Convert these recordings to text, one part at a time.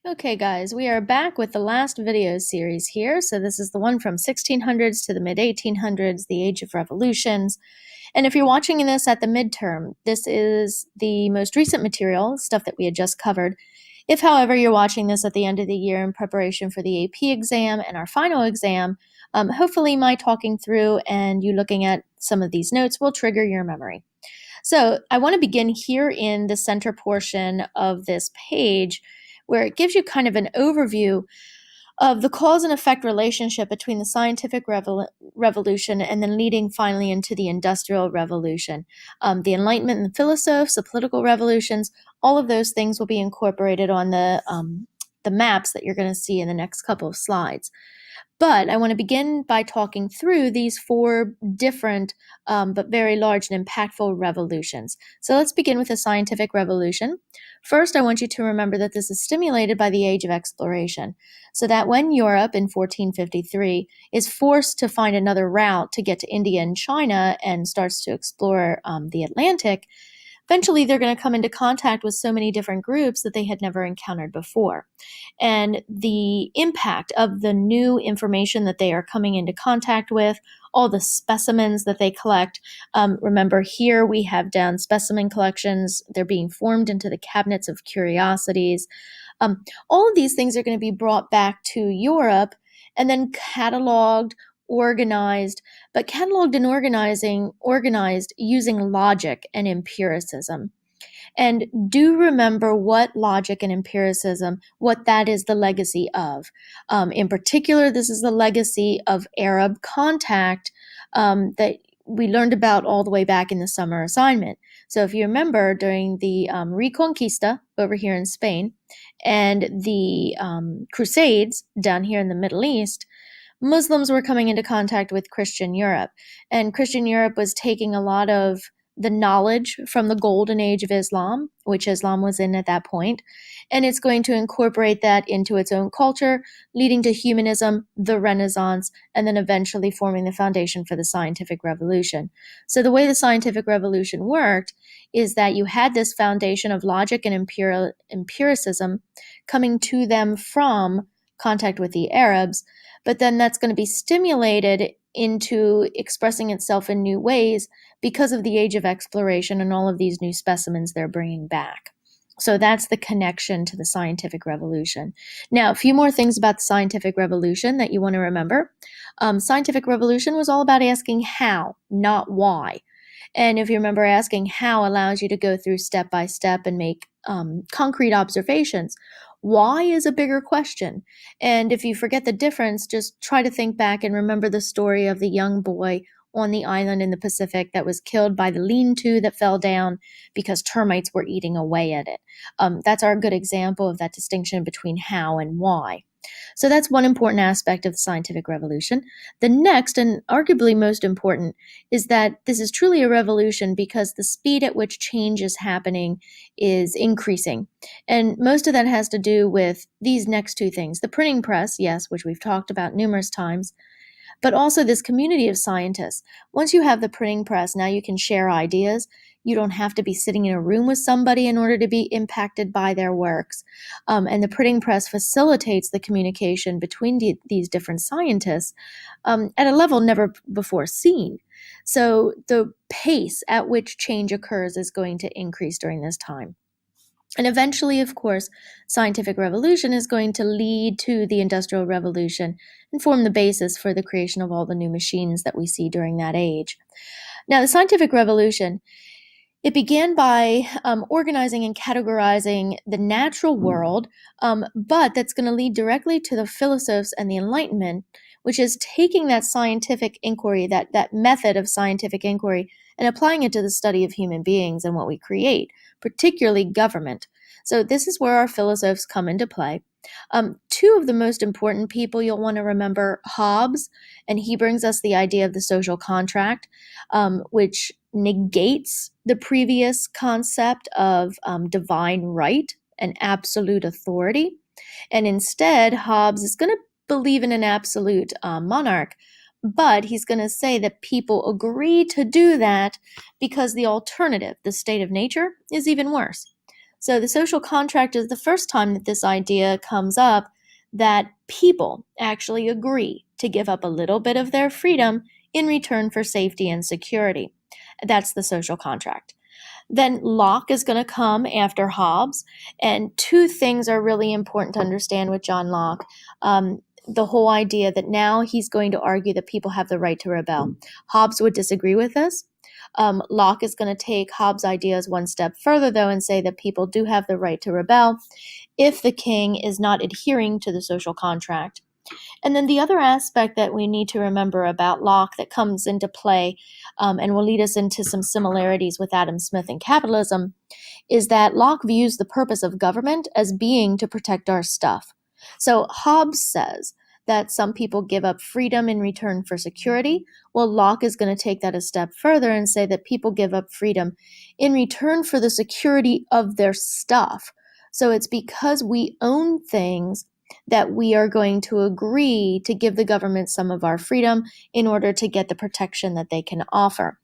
Okay, guys, we are back with the last video series here. So this is the one from 1600s to the mid-1800s, the Age of Revolutions. And if you're watching this at the midterm, this is the most recent material, stuff that we had just covered. If, however, you're watching this at the end of the year in preparation for the AP exam and our final exam, hopefully my talking through and you looking at some of these notes will trigger your memory. So I want to begin here in the center portion of this page, where it gives you kind of an overview of the cause and effect relationship between the scientific revolution and then leading finally into the industrial revolution. The Enlightenment and the philosophes, the political revolutions, all of those things will be incorporated on the maps that you're going to see in the next couple of slides. But I want to begin by talking through these four different but very large and impactful revolutions. So let's begin with the scientific revolution. First, I want you to remember that this is stimulated by the Age of Exploration, so that when Europe in 1453 is forced to find another route to get to India and China and starts to explore the Atlantic, eventually they're going to come into contact with so many different groups that they had never encountered before. And the impact of the new information that they are coming into contact with, all the specimens that they collect. Remember, here we have down specimen collections. They're being formed into the cabinets of curiosities. All of these things are going to be brought back to Europe and then cataloged, organized, but cataloged and organized using logic and empiricism. And do remember what logic and empiricism, what that is the legacy of. In particular, this is the legacy of Arab contact that we learned about all the way back in the summer assignment. So if you remember, during the Reconquista over here in Spain and the Crusades down here in the Middle East, Muslims were coming into contact with Christian Europe, and Christian Europe was taking a lot of the knowledge from the golden age of Islam, which Islam was in at that point, and it's going to incorporate that into its own culture, leading to humanism, the Renaissance, and then eventually forming the foundation for the scientific revolution. So the way the scientific revolution worked is that you had this foundation of logic and empiricism coming to them from contact with the Arabs, but then that's going to be stimulated into expressing itself in new ways because of the Age of Exploration and all of these new specimens they're bringing back. So that's the connection to the scientific revolution. Now, a few more things about the scientific revolution that you want to remember. Scientific revolution was all about asking how, not why. And if you remember, asking how allows you to go through step by step and make concrete observations. Why is a bigger question. And if you forget the difference, just try to think back and remember the story of the young boy on the island in the Pacific that was killed by the lean-to that fell down because termites were eating away at it. That's our good example of that distinction between how and why. So that's one important aspect of the scientific revolution. The next, and arguably most important, is that this is truly a revolution because the speed at which change is happening is increasing. And most of that has to do with these next two things. The printing press, yes, which we've talked about numerous times, but also this community of scientists. Once you have the printing press, now you can share ideas. You don't have to be sitting in a room with somebody in order to be impacted by their works. And the printing press facilitates the communication between these different scientists at a level never before seen. So the pace at which change occurs is going to increase during this time. And eventually, of course, scientific revolution is going to lead to the Industrial Revolution and form the basis for the creation of all the new machines that we see during that age. Now, the scientific revolution, it began by organizing and categorizing the natural world, but that's going to lead directly to the philosophes and the Enlightenment, which is taking that scientific inquiry, that method of scientific inquiry, and applying it to the study of human beings and what we create, particularly government. So this is where our philosophes come into play. Two of the most important people you'll want to remember, Hobbes, and he brings us the idea of the social contract, which negates the previous concept of divine right and absolute authority. And instead, Hobbes is going to believe in an absolute monarch, but he's going to say that people agree to do that because the alternative, the state of nature, is even worse. So the social contract is the first time that this idea comes up, that people actually agree to give up a little bit of their freedom in return for safety and security. That's the social contract. Then Locke is going to come after Hobbes, and two things are really important to understand with John Locke. The whole idea that now he's going to argue that people have the right to rebel. Hobbes would disagree with this. Locke is going to take Hobbes' ideas one step further, though, and say that people do have the right to rebel if the king is not adhering to the social contract. And then the other aspect that we need to remember about Locke that comes into play and will lead us into some similarities with Adam Smith and capitalism is that Locke views the purpose of government as being to protect our stuff. So Hobbes says that some people give up freedom in return for security. Well, Locke is going to take that a step further and say that people give up freedom in return for the security of their stuff. So it's because we own things that we are going to agree to give the government some of our freedom in order to get the protection that they can offer.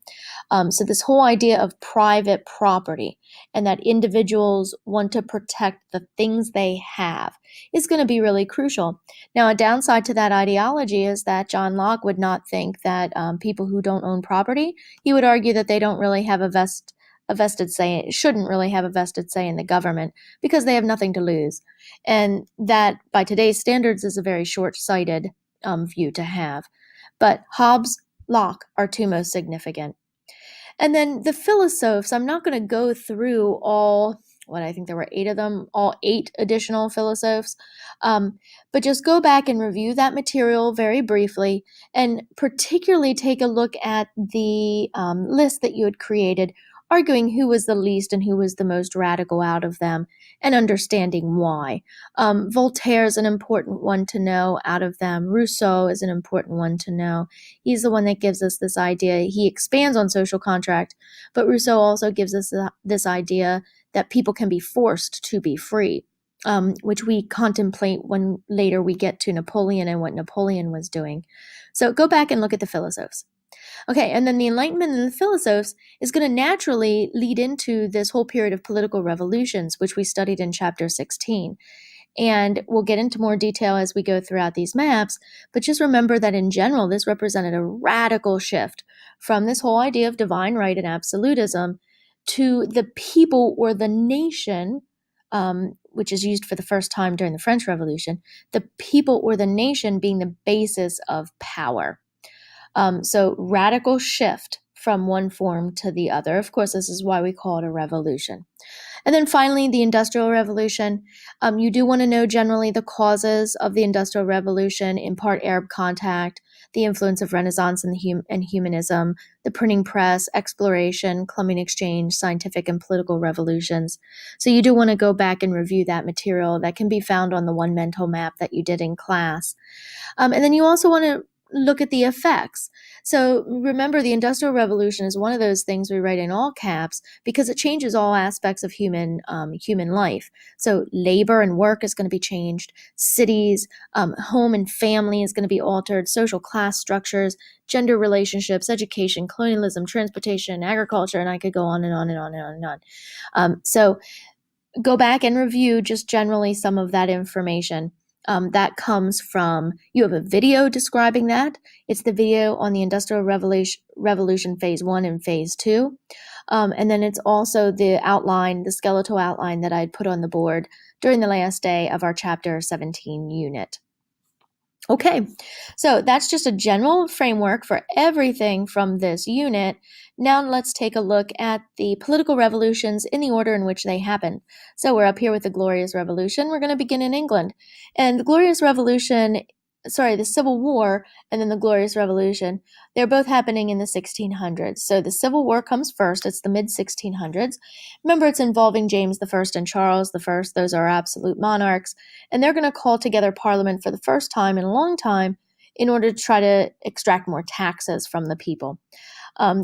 So this whole idea of private property and that individuals want to protect the things they have is going to be really crucial. Now, a downside to that ideology is that John Locke would not think that people who don't own property, he would argue that they don't really have a vested say, shouldn't really have a vested say in the government because they have nothing to lose. And that, by today's standards, is a very short-sighted view to have. But Hobbes, Locke are two most significant. And then the philosophes, I'm not going to go through all, I think there were 8 of them, all 8 additional philosophes, but just go back and review that material very briefly, and particularly take a look at the list that you had created, arguing who was the least and who was the most radical out of them, and understanding why. Voltaire is an important one to know out of them. Rousseau is an important one to know. He's the one that gives us this idea. He expands on social contract, but Rousseau also gives us this idea that people can be forced to be free, which we contemplate when later we get to Napoleon and what Napoleon was doing. So go back and look at the philosophes. Okay, and then the Enlightenment and the philosophes is going to naturally lead into this whole period of political revolutions, which we studied in chapter 16. And we'll get into more detail as we go throughout these maps, but just remember that in general, this represented a radical shift from this whole idea of divine right and absolutism to the people or the nation, which is used for the first time during the French Revolution, the people or the nation being the basis of power. So radical shift from one form to the other. Of course, this is why we call it a revolution. And then finally, the Industrial Revolution. You do want to know generally the causes of the Industrial Revolution, in part Arab contact, the influence of Renaissance and humanism, the printing press, exploration, Columbian exchange, scientific and political revolutions. So you do want to go back and review that material. That can be found on the one mental map that you did in class. And then you also want to look at the effects. So remember, the Industrial Revolution is one of those things we write in all caps because it changes all aspects of human life. So labor and work is going to be changed. Cities, home and family is going to be altered. Social class structures, gender relationships, education, colonialism, transportation, agriculture, and I could go on and on and on and on and on. So go back and review just generally some of that information. That comes from, you have a video describing that. It's the video on the Industrial Revolution Phase 1 and Phase 2. And then it's also the outline, the skeletal outline that I had put on the board during the last day of our Chapter 17 unit. Okay, so that's just a general framework for everything from this unit. Now let's take a look at the political revolutions in the order in which they happened. So we're up here with the Glorious Revolution. We're going to begin in England. And the Glorious Revolution, the Civil War and then the Glorious Revolution, they're both happening in the 1600s. So the Civil War comes first. It's the mid-1600s. Remember, it's involving James I and Charles I. Those are absolute monarchs. And they're going to call together Parliament for the first time in a long time in order to try to extract more taxes from the people.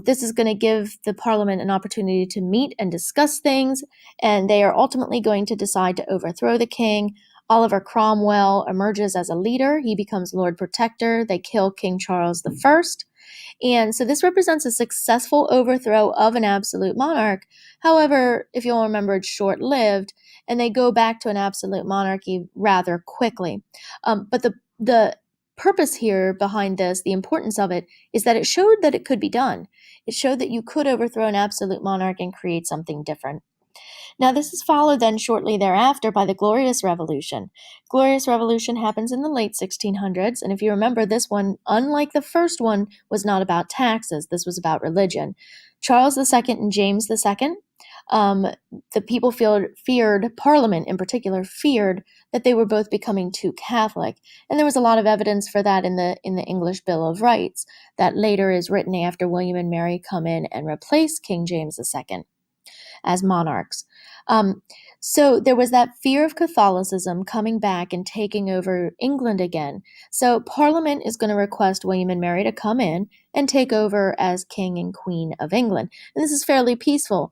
This is going to give the Parliament an opportunity to meet and discuss things, and they are ultimately going to decide to overthrow the king. Oliver Cromwell emerges as a leader. He becomes Lord Protector. They kill King Charles I. And so this represents a successful overthrow of an absolute monarch. However, if you'll remember, it's short-lived, and they go back to an absolute monarchy rather quickly. But the purpose here behind this, the importance of it, is that it showed that it could be done. It showed that you could overthrow an absolute monarch and create something different. Now, this is followed then shortly thereafter by the Glorious Revolution. Glorious Revolution happens in the late 1600s, and if you remember, this one, unlike the first one, was not about taxes. This was about religion. Charles II and James II, the people feared, Parliament in particular, feared that they were both becoming too Catholic, and there was a lot of evidence for that in the English Bill of Rights that later is written after William and Mary come in and replace King James II as monarchs. So there was that fear of Catholicism coming back and taking over England again. So Parliament is going to request William and Mary to come in and take over as King and Queen of England. And this is fairly peaceful.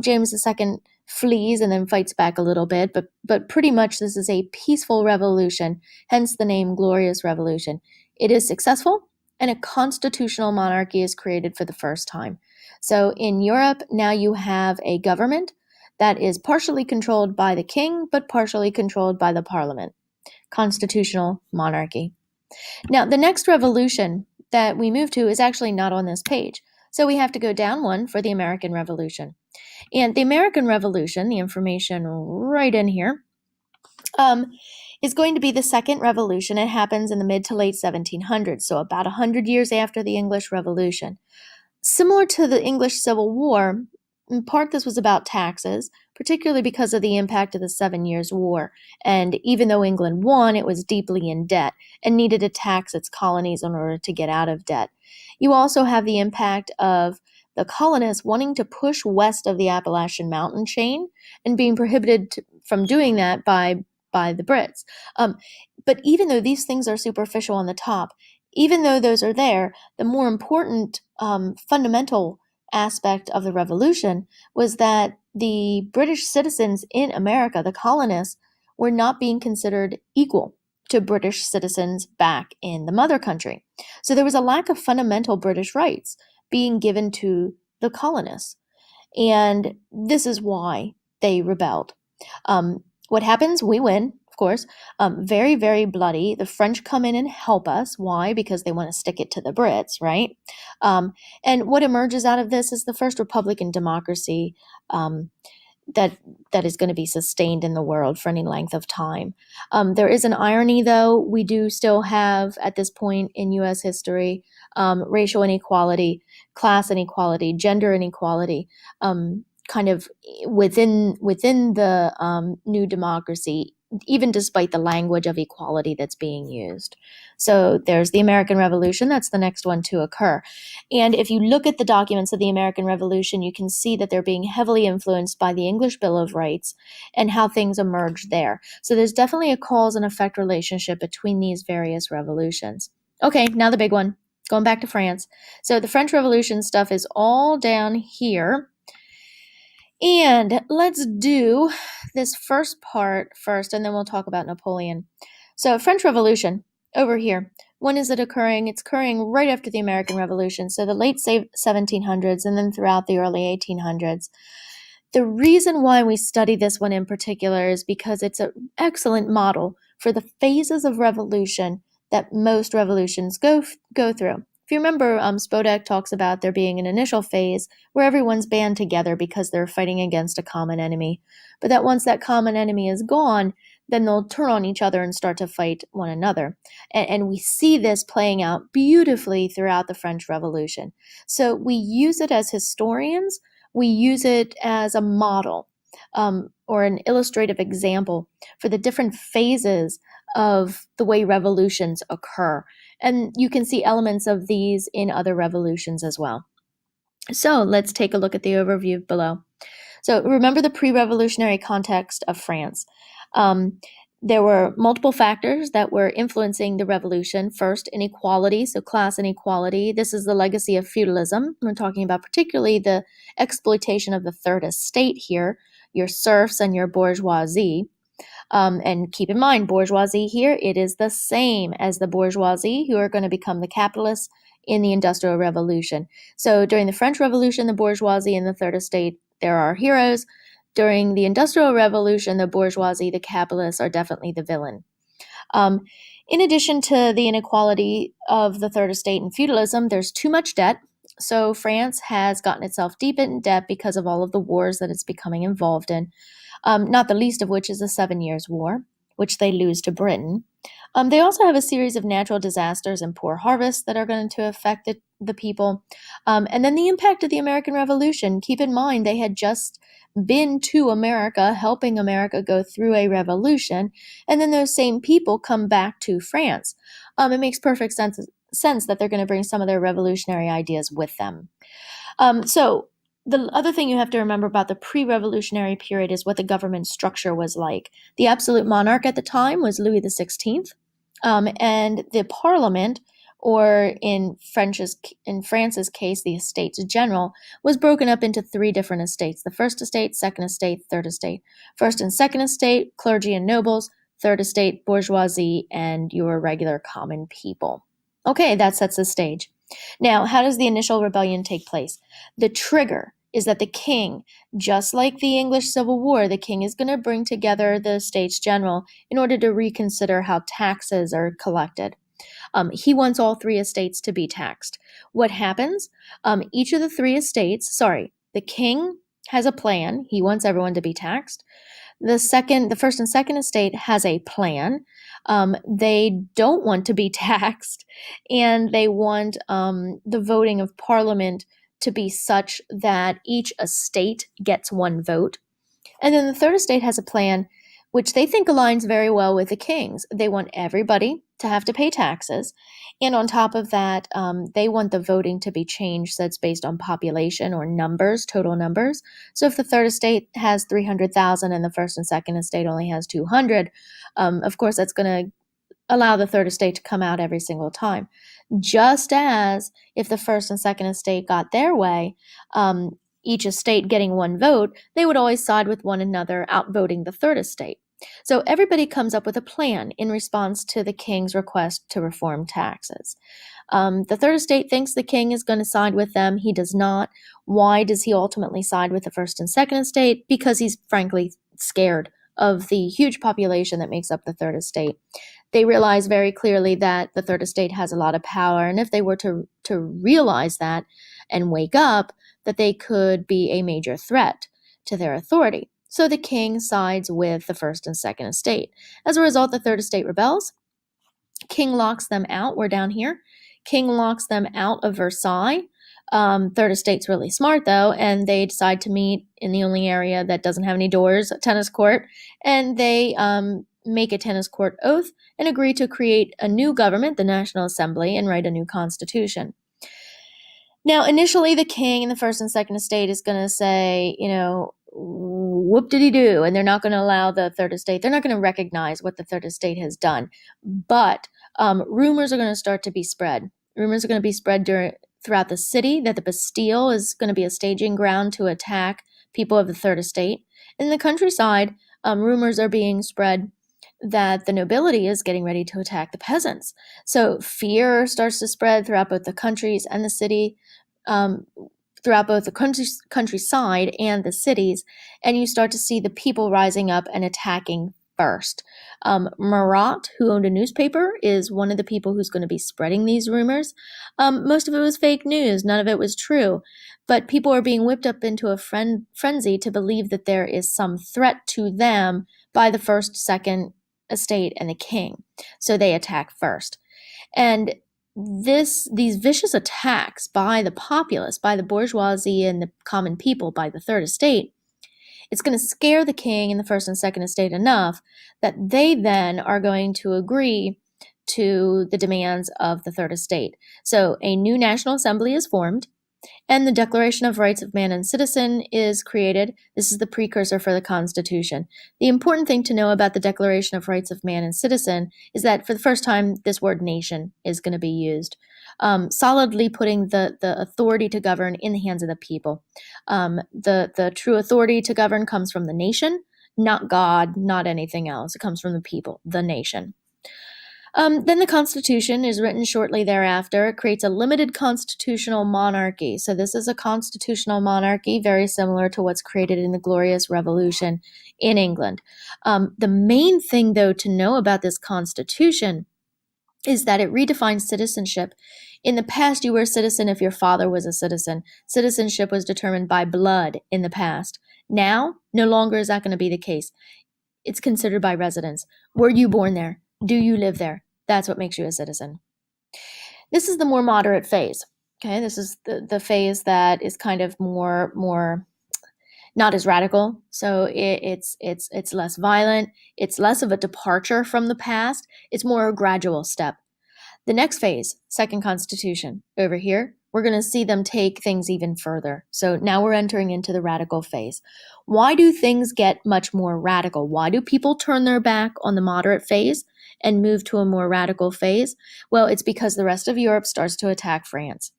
James II flees and then fights back a little bit, but pretty much this is a peaceful revolution, hence the name Glorious Revolution. It is successful, and a constitutional monarchy is created for the first time. So in Europe, now you have a government that is partially controlled by the king, but partially controlled by the parliament. Constitutional monarchy. Now, the next revolution that we move to is actually not on this page. So we have to go down one for the American Revolution. And the American Revolution, the information right in here, is going to be the second revolution. It happens in the mid to late 1700s, so about 100 years after the English Revolution. Similar to the English Civil War, in part this was about taxes, particularly because of the impact of the 7 Years' War. And even though England won, it was deeply in debt and needed to tax its colonies in order to get out of debt. You also have the impact of the colonists wanting to push west of the Appalachian Mountain chain and being prohibited from doing that by the Brits. But even though these things are superficial on the top, even though those are there, the more important fundamental aspect of the revolution was that the British citizens in America, the colonists, were not being considered equal to British citizens back in the mother country. So there was a lack of fundamental British rights being given to the colonists. And this is why they rebelled. What happens? We win, of course. Very, very bloody. The French come in and help us. Why? Because they want to stick it to the Brits, right? And what emerges out of this is the first Republican democracy that is going to be sustained in the world for any length of time. There is an irony, though. We do still have, at this point in U.S. history, racial inequality, class inequality, gender inequality, kind of within the new democracy, even despite the language of equality that's being used. So there's the American Revolution. That's the next one to occur. And if you look at the documents of the American Revolution, you can see that they're being heavily influenced by the English Bill of Rights and how things emerged there. So there's definitely a cause and effect relationship between these various revolutions. Okay, now the big one, going back to France. So the French Revolution stuff is all down here. And let's do this first part first, and then we'll talk about Napoleon. So French Revolution, over here. When is it occurring? It's occurring right after the American Revolution, so the late 1700s and then throughout the early 1800s. The reason why we study this one in particular is because it's an excellent model for the phases of revolution that most revolutions go through. If you remember, Spodek talks about there being an initial phase where everyone's band together because they're fighting against a common enemy. But that once that common enemy is gone, then they'll turn on each other and start to fight one another. And we see this playing out beautifully throughout the French Revolution. So we use it as historians. We use it as a model or an illustrative example for the different phases of the way revolutions occur. And you can see elements of these in other revolutions as well. So let's take a look at the overview below. So remember the pre-revolutionary context of France. There were multiple factors that were influencing the revolution. First, inequality, so class inequality. This is the legacy of feudalism. We're talking about particularly the exploitation of the third estate here, your serfs and your bourgeoisie. And keep in mind, bourgeoisie here, it is the same as the bourgeoisie who are going to become the capitalists in the Industrial Revolution. So during the French Revolution, the bourgeoisie and the third estate, there are heroes. During the Industrial Revolution, the bourgeoisie, the capitalists, are definitely the villain. In addition to the inequality of the third estate and feudalism, there's too much debt. So France has gotten itself deep in debt because of all of the wars that it's becoming involved in, not the least of which is the 7 Years' War, which they lose to Britain. They also have a series of natural disasters and poor harvests that are going to affect the people. And then the impact of the American Revolution. Keep in mind, they had just been to America, helping America go through a revolution, and then those same people come back to France. It makes perfect sense that they're going to bring some of their revolutionary ideas with them. So the other thing you have to remember about the pre-revolutionary period is what the government structure was like. The absolute monarch at the time was Louis XVI, and the parliament, or in France's case, the Estates General, was broken up into 3 different estates: the first estate, second estate, third estate. First and second estate, clergy and nobles; third estate, bourgeoisie, and your regular common people. Okay, that sets the stage. Now, how does the initial rebellion take place? The trigger is that the king, just like the English Civil War, the king is going to bring together the States General in order to reconsider how taxes are collected. He wants all 3 estates to be taxed. What happens? Each of the 3 estates, the king has a plan. He wants everyone to be taxed. The first and second estate has a plan. They don't want to be taxed, and they want the voting of parliament to be such that each estate gets 1 vote. And then the third estate has a plan which they think aligns very well with the king's. They want everybody to have to pay taxes. And on top of that, they want the voting to be changed so it's based on population or numbers, total numbers. So if the third estate has 300,000 and the first and second estate only has 200, of course, that's going to allow the third estate to come out every single time. Just as if the first and second estate got their way, each estate getting 1 vote, they would always side with one another, outvoting the third estate. So everybody comes up with a plan in response to the king's request to reform taxes. The third estate thinks the king is going to side with them. He does not. Why does he ultimately side with the first and second estate? Because he's frankly scared of the huge population that makes up the third estate. They realize very clearly that the third estate has a lot of power, and if they were to realize that and wake up, that they could be a major threat to their authority. So the king sides with the first and second estate. As a result, the third estate rebels. King locks them out. We're down here. King locks them out of Versailles. Third estate's really smart, though, and they decide to meet in the only area that doesn't have any doors, a tennis court, and they make a tennis court oath and agree to create a new government, the National Assembly, and write a new constitution. Now, initially, the king in the first and second estate is going to say, whoop-diddy-doo, and they're not going to allow the third estate, they're not going to recognize what the third estate has done. But rumors are going to start to be spread. Rumors are going to be spread throughout the city that the Bastille is going to be a staging ground to attack people of the third estate. In the countryside, rumors are being spread that the nobility is getting ready to attack the peasants. So fear starts to spread throughout both the countries and the city, throughout both the countryside and the cities, and you start to see the people rising up and attacking first. Marat, who owned a newspaper, is one of the people who's going to be spreading these rumors. Most of it was fake news. None of it was true. But people are being whipped up into a frenzy to believe that there is some threat to them by the first, second estate and the king. So they attack first. And these vicious attacks by the populace, by the bourgeoisie and the common people, by the third estate, it's going to scare the king and the first and second estate enough that they then are going to agree to the demands of the third estate. So a new National Assembly is formed, and the Declaration of Rights of Man and Citizen is created. This is the precursor for the Constitution. The important thing to know about the Declaration of Rights of Man and Citizen is that for the first time, this word nation is going to be used, solidly putting the authority to govern in the hands of the people. The true authority to govern comes from the nation, not God, not anything else. It comes from the people, the nation. Then the Constitution is written shortly thereafter. It creates a limited constitutional monarchy. So this is a constitutional monarchy, very similar to what's created in the Glorious Revolution in England. The main thing, though, to know about this Constitution is that it redefines citizenship. In the past, you were a citizen if your father was a citizen. Citizenship was determined by blood in the past. Now, no longer is that going to be the case. It's considered by residence. Were you born there? Do you live there? That's what makes you a citizen. This is the more moderate phase. Okay, this is the phase that is kind of more not as radical. So it's less violent. It's less of a departure from the past. It's more a gradual step. The next phase, Second Constitution, over here, we're going to see them take things even further. So now we're entering into the radical phase. Why do things get much more radical? Why do people turn their back on the moderate phase and move to a more radical phase? Well, it's because the rest of Europe starts to attack France.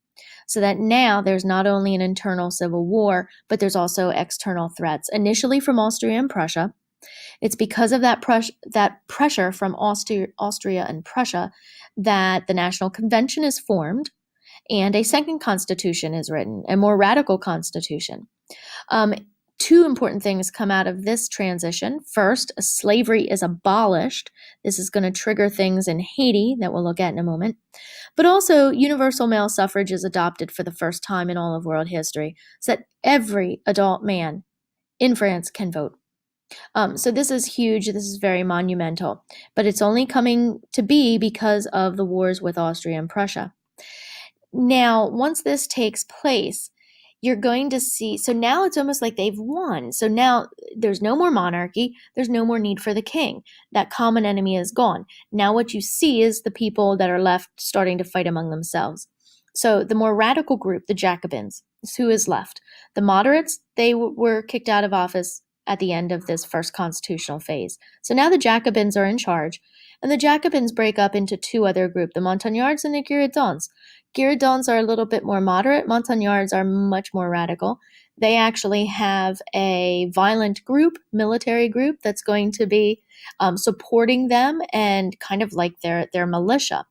So that now there's not only an internal civil war, but there's also external threats, initially from Austria and Prussia. It's because of that pressure from Austria and Prussia that the National Convention is formed and a second constitution is written, a more radical constitution. Two important things come out of this transition. First, slavery is abolished. This is going to trigger things in Haiti that we'll look at in a moment. But also, universal male suffrage is adopted for the first time in all of world history, so that every adult man in France can vote. So this is huge. This is very monumental. But it's only coming to be because of the wars with Austria and Prussia. Now, once this takes place, you're going to see, so now it's almost like they've won. So now there's no more monarchy. There's no more need for the king. That common enemy is gone. Now what you see is the people that are left starting to fight among themselves. So the more radical group, the Jacobins, is who is left. The moderates, they were kicked out of office at the end of this first constitutional phase. So now the Jacobins are in charge, and the Jacobins break up into two other groups, the Montagnards and the Girondins. Girondins are a little bit more moderate. Montagnards are much more radical. They actually have a violent group, military group, that's going to be supporting them and kind of like their militia.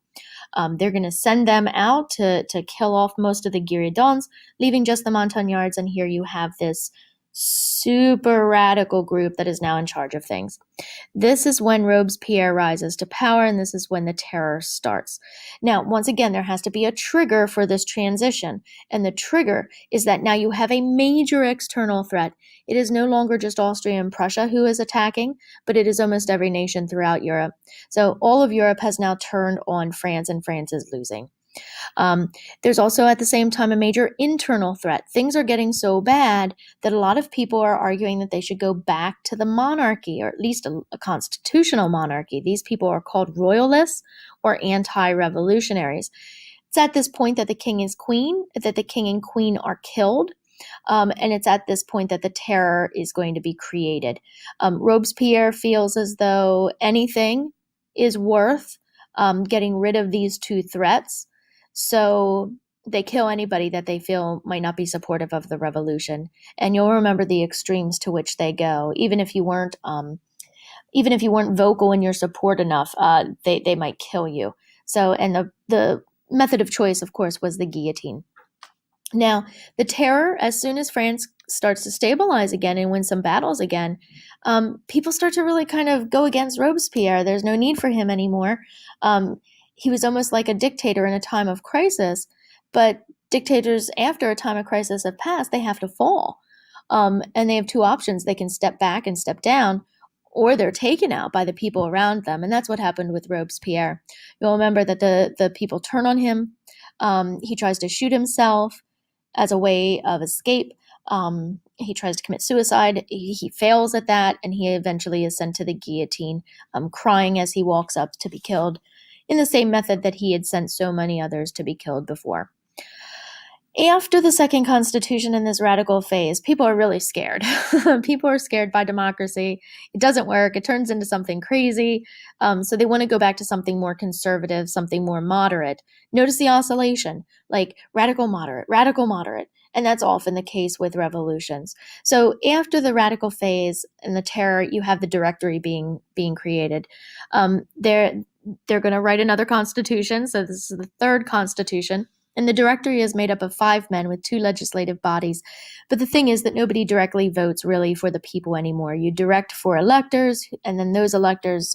They're going to send them out to kill off most of the Girondins, leaving just the Montagnards, and here you have this super radical group that is now in charge of things. This is when Robespierre rises to power, and this is when the terror starts. Now, once again, there has to be a trigger for this transition, and the trigger is that now you have a major external threat. It is no longer just Austria and Prussia who is attacking, but it is almost every nation throughout Europe. So all of Europe has now turned on France, and France is losing. There's also at the same time a major internal threat. Things are getting so bad that a lot of people are arguing that they should go back to the monarchy, or at least a constitutional monarchy. These people are called royalists or anti-revolutionaries. It's at this point that the king and queen are killed. And it's at this point that the terror is going to be created. Robespierre feels as though anything is worth getting rid of these two threats. So they kill anybody that they feel might not be supportive of the revolution. And you'll remember the extremes to which they go. Even if you weren't vocal in your support enough, they might kill you. So, and the method of choice, of course, was the guillotine. Now, the terror, as soon as France starts to stabilize again and win some battles again, people start to really kind of go against Robespierre. There's no need for him anymore. He was almost like a dictator in a time of crisis, but dictators after a time of crisis have passed, they have to fall. And they have two options. They can step back and step down, or they're taken out by the people around them. And that's what happened with Robespierre. You'll remember that the people turn on him. He tries to shoot himself as a way of escape. He tries to commit suicide. He fails at that, and he eventually is sent to the guillotine, crying as he walks up to be killed in the same method that he had sent so many others to be killed before. After the second constitution in this radical phase, people are really scared. People are scared by democracy. It doesn't work. It turns into something crazy. So they want to go back to something more conservative, something more moderate. Notice the oscillation, like radical, moderate, radical, moderate. And that's often the case with revolutions. So after the radical phase and the terror, you have the directory being created. They're going to write another constitution. So this is the third constitution. And the directory is made up of 5 men with 2 legislative bodies. But the thing is that nobody directly votes really for the people anymore. You direct for electors, and then those electors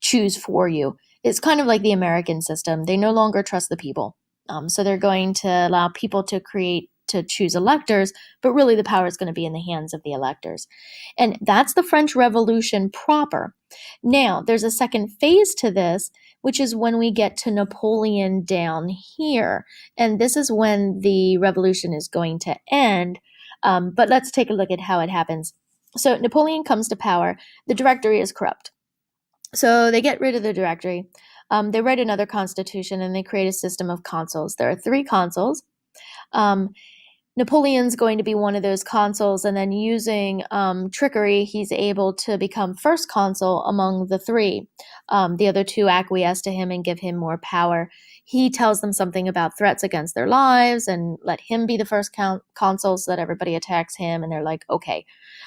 choose for you. It's kind of like the American system. They no longer trust the people. So they're going to allow people to choose electors, but really the power is going to be in the hands of the electors. And that's the French Revolution proper. Now, there's a second phase to this, which is when we get to Napoleon down here. And this is when the revolution is going to end. But let's take a look at how it happens. So Napoleon comes to power. The directory is corrupt. So they get rid of the directory. They write another constitution and they create a system of consuls. There are 3 consuls. Napoleon's going to be one of those consuls, and then using trickery, he's able to become first consul among the 3. The other 2 acquiesce to him and give him more power. He tells them something about threats against their lives and let him be the first consul so that everybody attacks him, and they're like, okay.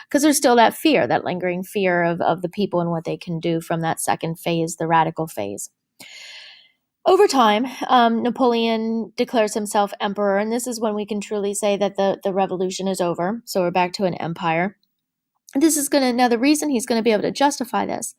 Because there's still that fear, that lingering fear of the people and what they can do from that second phase, the radical phase. Over time, Napoleon declares himself emperor, and this is when we can truly say that the revolution is over. So we're back to an empire. Now the reason he's going to be able to justify this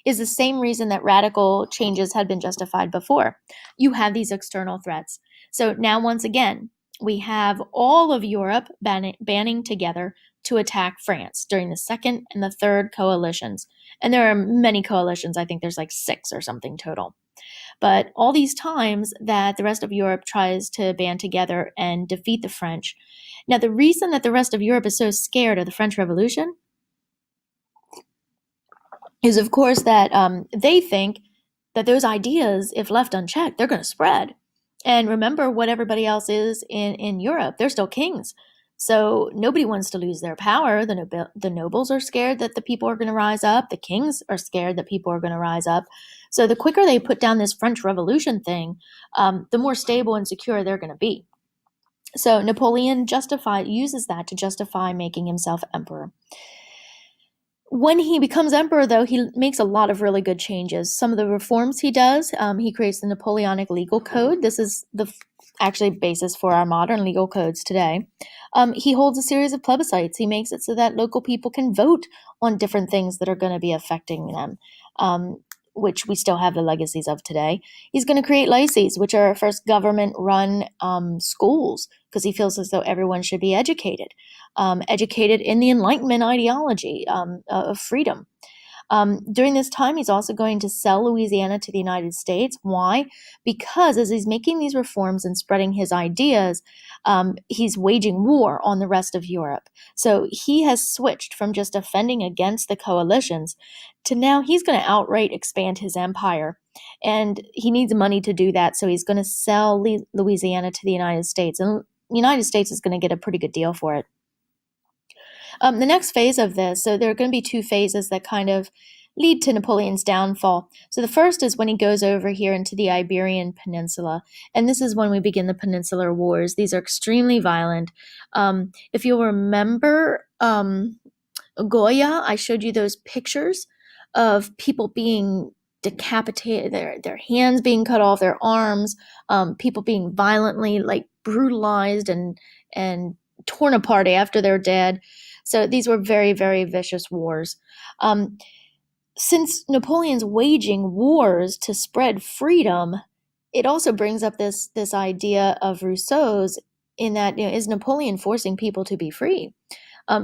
is the same reason that radical changes had been justified before. You have these external threats. So now once again, we have all of Europe banding together to attack France during the second and the third coalitions. And there are many coalitions. I think there's like 6 or something total. But all these times that the rest of Europe tries to band together and defeat the French. Now, the reason that the rest of Europe is so scared of the French Revolution is, of course, that they think that those ideas, if left unchecked, they're going to spread. And remember what everybody else is in Europe. They're still kings. So nobody wants to lose their power. The nobles are scared that the people are going to rise up. The kings are scared that people are going to rise up. So the quicker they put down this French Revolution thing, the more stable and secure they're going to be. So Napoleon uses that to justify making himself emperor. When he becomes emperor, though, he makes a lot of really good changes. Some of the reforms he does, he creates the Napoleonic Legal Code. This is the actually basis for our modern legal codes today. He holds a series of plebiscites. He makes it so that local people can vote on different things that are going to be affecting them, which we still have the legacies of today. He's going to create lycees, which are first government-run schools, because he feels as though everyone should be educated in the Enlightenment ideology of freedom. During this time, he's also going to sell Louisiana to the United States. Why? Because as he's making these reforms and spreading his ideas, he's waging war on the rest of Europe. So he has switched from just defending against the coalitions to now he's going to outright expand his empire. And he needs money to do that, so he's going to sell Louisiana to the United States. And the United States is going to get a pretty good deal for it. The next phase of this, so there are going to be 2 phases that kind of lead to Napoleon's downfall. So the first is when he goes over here into the Iberian Peninsula, and this is when we begin the Peninsular Wars. These are extremely violent. If you'll remember Goya, I showed you those pictures of people being decapitated, their hands being cut off, their arms, people being violently brutalized and torn apart after they're dead. So these were very, very vicious wars. Since Napoleon's waging wars to spread freedom, it also brings up this idea of Rousseau's in that, is Napoleon forcing people to be free?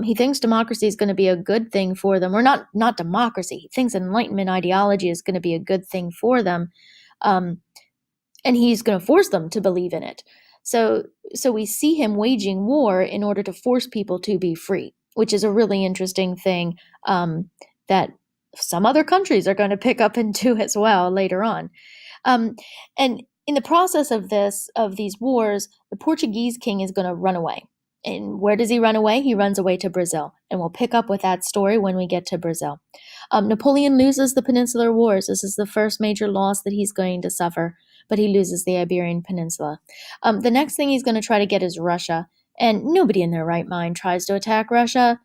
He thinks democracy is going to be a good thing for them, or not democracy. He thinks Enlightenment ideology is going to be a good thing for them, and he's going to force them to believe in it. So we see him waging war in order to force people to be free, which is a really interesting thing that some other countries are going to pick up and do as well later on. And in the process of these wars, the Portuguese king is going to run away. And where does he run away? He runs away to Brazil. And we'll pick up with that story when we get to Brazil. Napoleon loses the Peninsular Wars. This is the first major loss that he's going to suffer, but he loses the Iberian Peninsula. The next thing he's going to try to get is Russia. And nobody in their right mind tries to attack Russia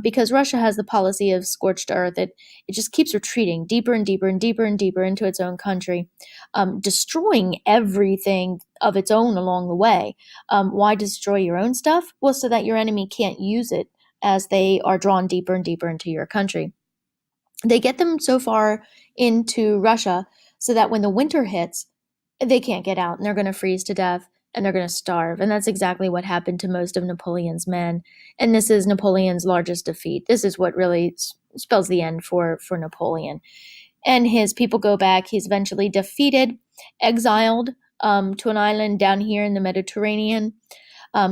because Russia has the policy of scorched earth. It just keeps retreating deeper and deeper and deeper and deeper into its own country, destroying everything of its own along the way. Why destroy your own stuff? Well, so that your enemy can't use it as they are drawn deeper and deeper into your country. They get them so far into Russia so that when the winter hits, they can't get out and they're going to freeze to death and they're going to starve. And that's exactly what happened to most of Napoleon's men. And this is Napoleon's largest defeat. This is what really spells the end for Napoleon. And his people go back. He's eventually defeated, exiled to an island down here in the Mediterranean.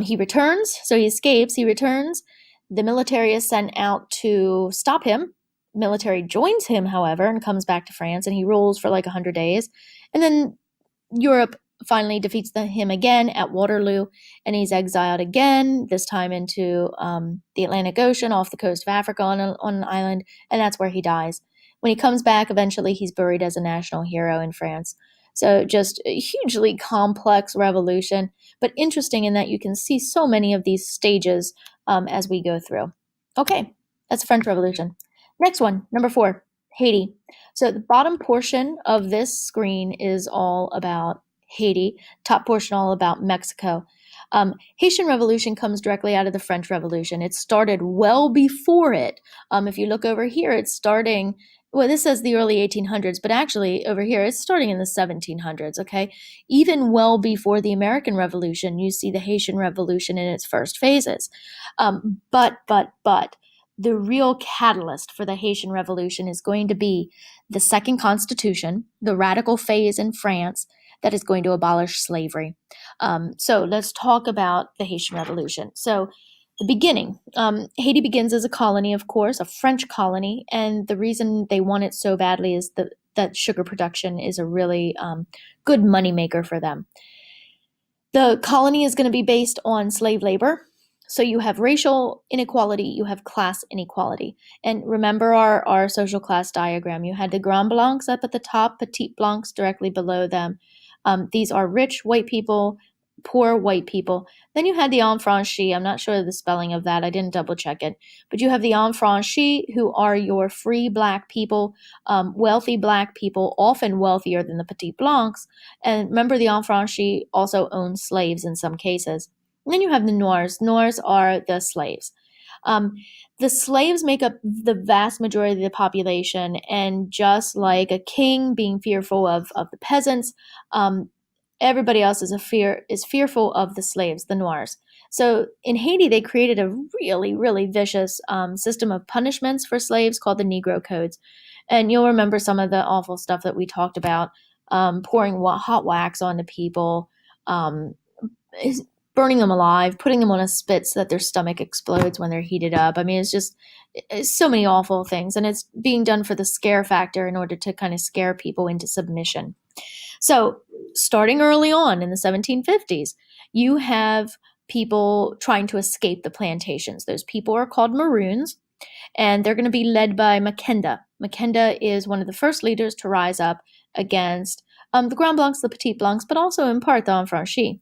He returns, so he escapes, he returns. The military is sent out to stop him. Military joins him, however, and comes back to France, and he rules for like 100 days. And then Europe finally defeats him again at Waterloo, and he's exiled again, this time into the Atlantic Ocean off the coast of Africa on an island, and that's where he dies. When he comes back, eventually he's buried as a national hero in France. So just a hugely complex revolution, but interesting in that you can see so many of these stages as we go through. Okay, that's the French Revolution. Next one, number 4, Haiti. So the bottom portion of this screen is all about Haiti, top portion all about Mexico. Haitian Revolution comes directly out of the French Revolution. It started well before it. If you look over here, it's starting, well, this says the early 1800s, but actually over here, it's starting in the 1700s, okay? Even well before the American Revolution, you see the Haitian Revolution in its first phases. But the real catalyst for the Haitian Revolution is going to be the Second Constitution, the radical phase in France that is going to abolish slavery. So let's talk about the Haitian Revolution. So the beginning, Haiti begins as a colony, of course, a French colony, and the reason they want it so badly is that sugar production is a really good moneymaker for them. The colony is going to be based on slave labor. So you have racial inequality, you have class inequality. And remember our social class diagram. You had the Grand Blancs up at the top, Petite Blancs directly below them. These are rich white people, poor white people. Then you had the Enfranchis. I'm not sure of the spelling of that. I didn't double check it. But you have the Enfranchis, who are your free black people, wealthy black people, often wealthier than the Petite Blancs. And remember, the Enfranchis also own slaves in some cases. And then you have the Noirs. Noirs are the slaves. The slaves make up the vast majority of the population, and just like a king being fearful of the peasants, everybody else is fearful of the slaves, the Noirs. So in Haiti, they created a really, really vicious system of punishments for slaves called the Negro Codes. And you'll remember some of the awful stuff that we talked about, pouring hot wax onto people, burning them alive, putting them on a spit so that their stomach explodes when they're heated up. I mean, it's so many awful things, and it's being done for the scare factor in order to kind of scare people into submission. So starting early on in the 1750s, you have people trying to escape the plantations. Those people are called Maroons, and they're going to be led by Mackenda. Mackenda is one of the first leaders to rise up against the Grand Blancs, the Petite Blancs, but also in part the Enfranchis.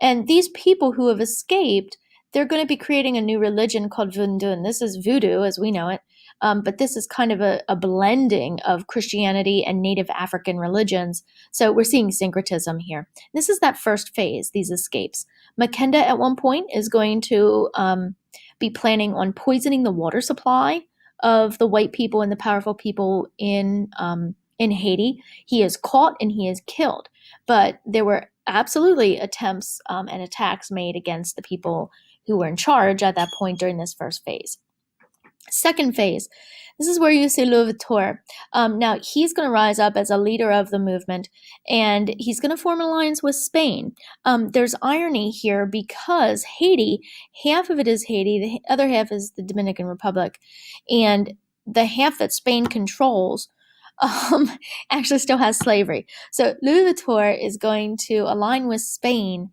And these people who have escaped, they're going to be creating a new religion called Voodoo. This is voodoo as we know it, but this is kind of a blending of Christianity and native African religions. So we're seeing syncretism here. This is that first phase, these escapes. Mackenda at one point is going to be planning on poisoning the water supply of the white people and the powerful people in Haiti. He is caught and he is killed. But there were absolutely attempts and attacks made against the people who were in charge at that point during this first phase. Second phase, this is where you see Louverture. Now, he's going to rise up as a leader of the movement, and he's going to form an alliance with Spain. There's irony here because Haiti, half of it is Haiti, the other half is the Dominican Republic, and the half that Spain controls actually still has slavery. So Louis is going to align with Spain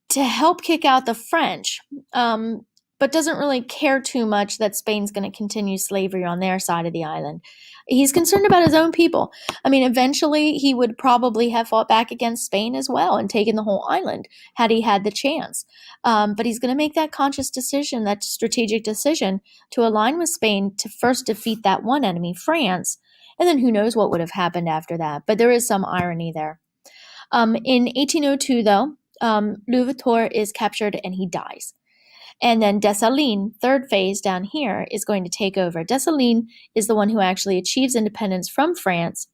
to help kick out the French, but doesn't really care too much that Spain's going to continue slavery on their side of the island. He's concerned about his own people. I mean, eventually he would probably have fought back against Spain as well and taken the whole island had he had the chance. But he's going to make that conscious decision, that strategic decision, to align with Spain to first defeat that one enemy, France, and then who knows what would have happened after that. But there is some irony there. In 1802, though, Louis is captured and he dies. And then Dessalines, third phase down here, is going to take over. Dessalines is the one who actually achieves independence from France.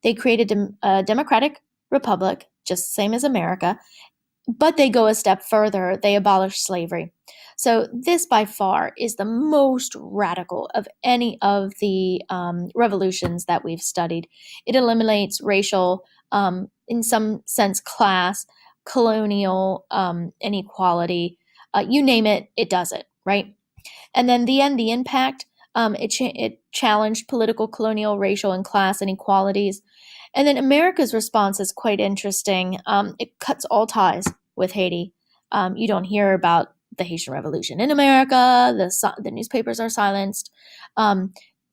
They created a democratic republic, just the same as America, but they go a step further. They abolish slavery. So this, by far, is the most radical of any of the revolutions that we've studied. It eliminates racial, in some sense, class, colonial inequality. You name it, it does it, right? And then the impact, it challenged political, colonial, racial, and class inequalities. And then America's response is quite interesting. It cuts all ties with Haiti. You don't hear about the Haitian Revolution in America. The newspapers are silenced.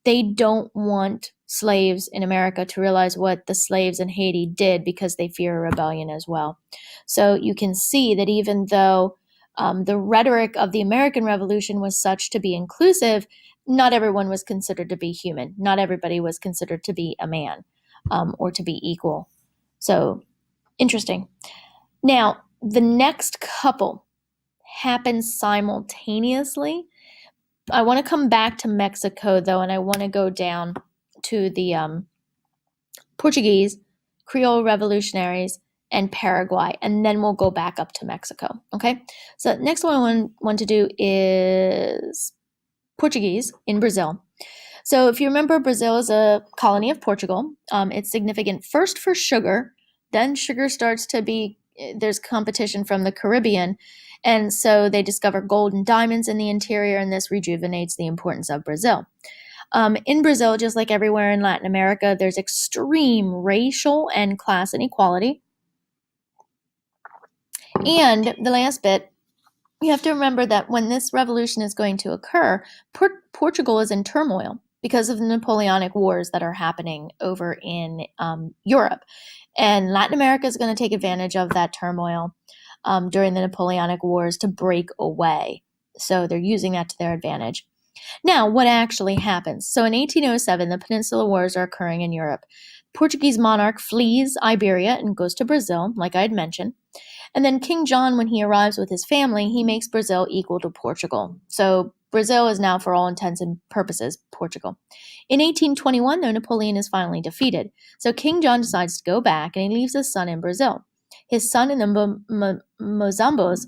They don't want slaves in America to realize what the slaves in Haiti did because they fear a rebellion as well. So you can see that even though the rhetoric of the American Revolution was such to be inclusive, not everyone was considered to be human. Not everybody was considered to be a man or to be equal. So interesting. Now, the next couple happens simultaneously. I want to come back to Mexico, though, and I want to go down to the Portuguese, Creole revolutionaries, and Paraguay, and then we'll go back up to Mexico, okay? So next one I want to do is Portuguese in Brazil. So if you remember, Brazil is a colony of Portugal. It's significant first for sugar, then sugar starts to be, there's competition from the Caribbean, and so they discover gold and diamonds in the interior, and this rejuvenates the importance of Brazil. In Brazil, just like everywhere in Latin America, there's extreme racial and class inequality. And the last bit, you have to remember that when this revolution is going to occur, Portugal is in turmoil because of the Napoleonic Wars that are happening over in Europe. And Latin America is going to take advantage of that turmoil during the Napoleonic Wars to break away. So they're using that to their advantage. Now, what actually happens? So in 1807, the Peninsula Wars are occurring in Europe. Portuguese monarch flees Iberia and goes to Brazil, like I had mentioned. And then King John, when he arrives with his family, he makes Brazil equal to Portugal. So Brazil is now, for all intents and purposes, Portugal. In 1821, though, Napoleon is finally defeated. So King John decides to go back, and he leaves his son in Brazil. His son and the Mozambos,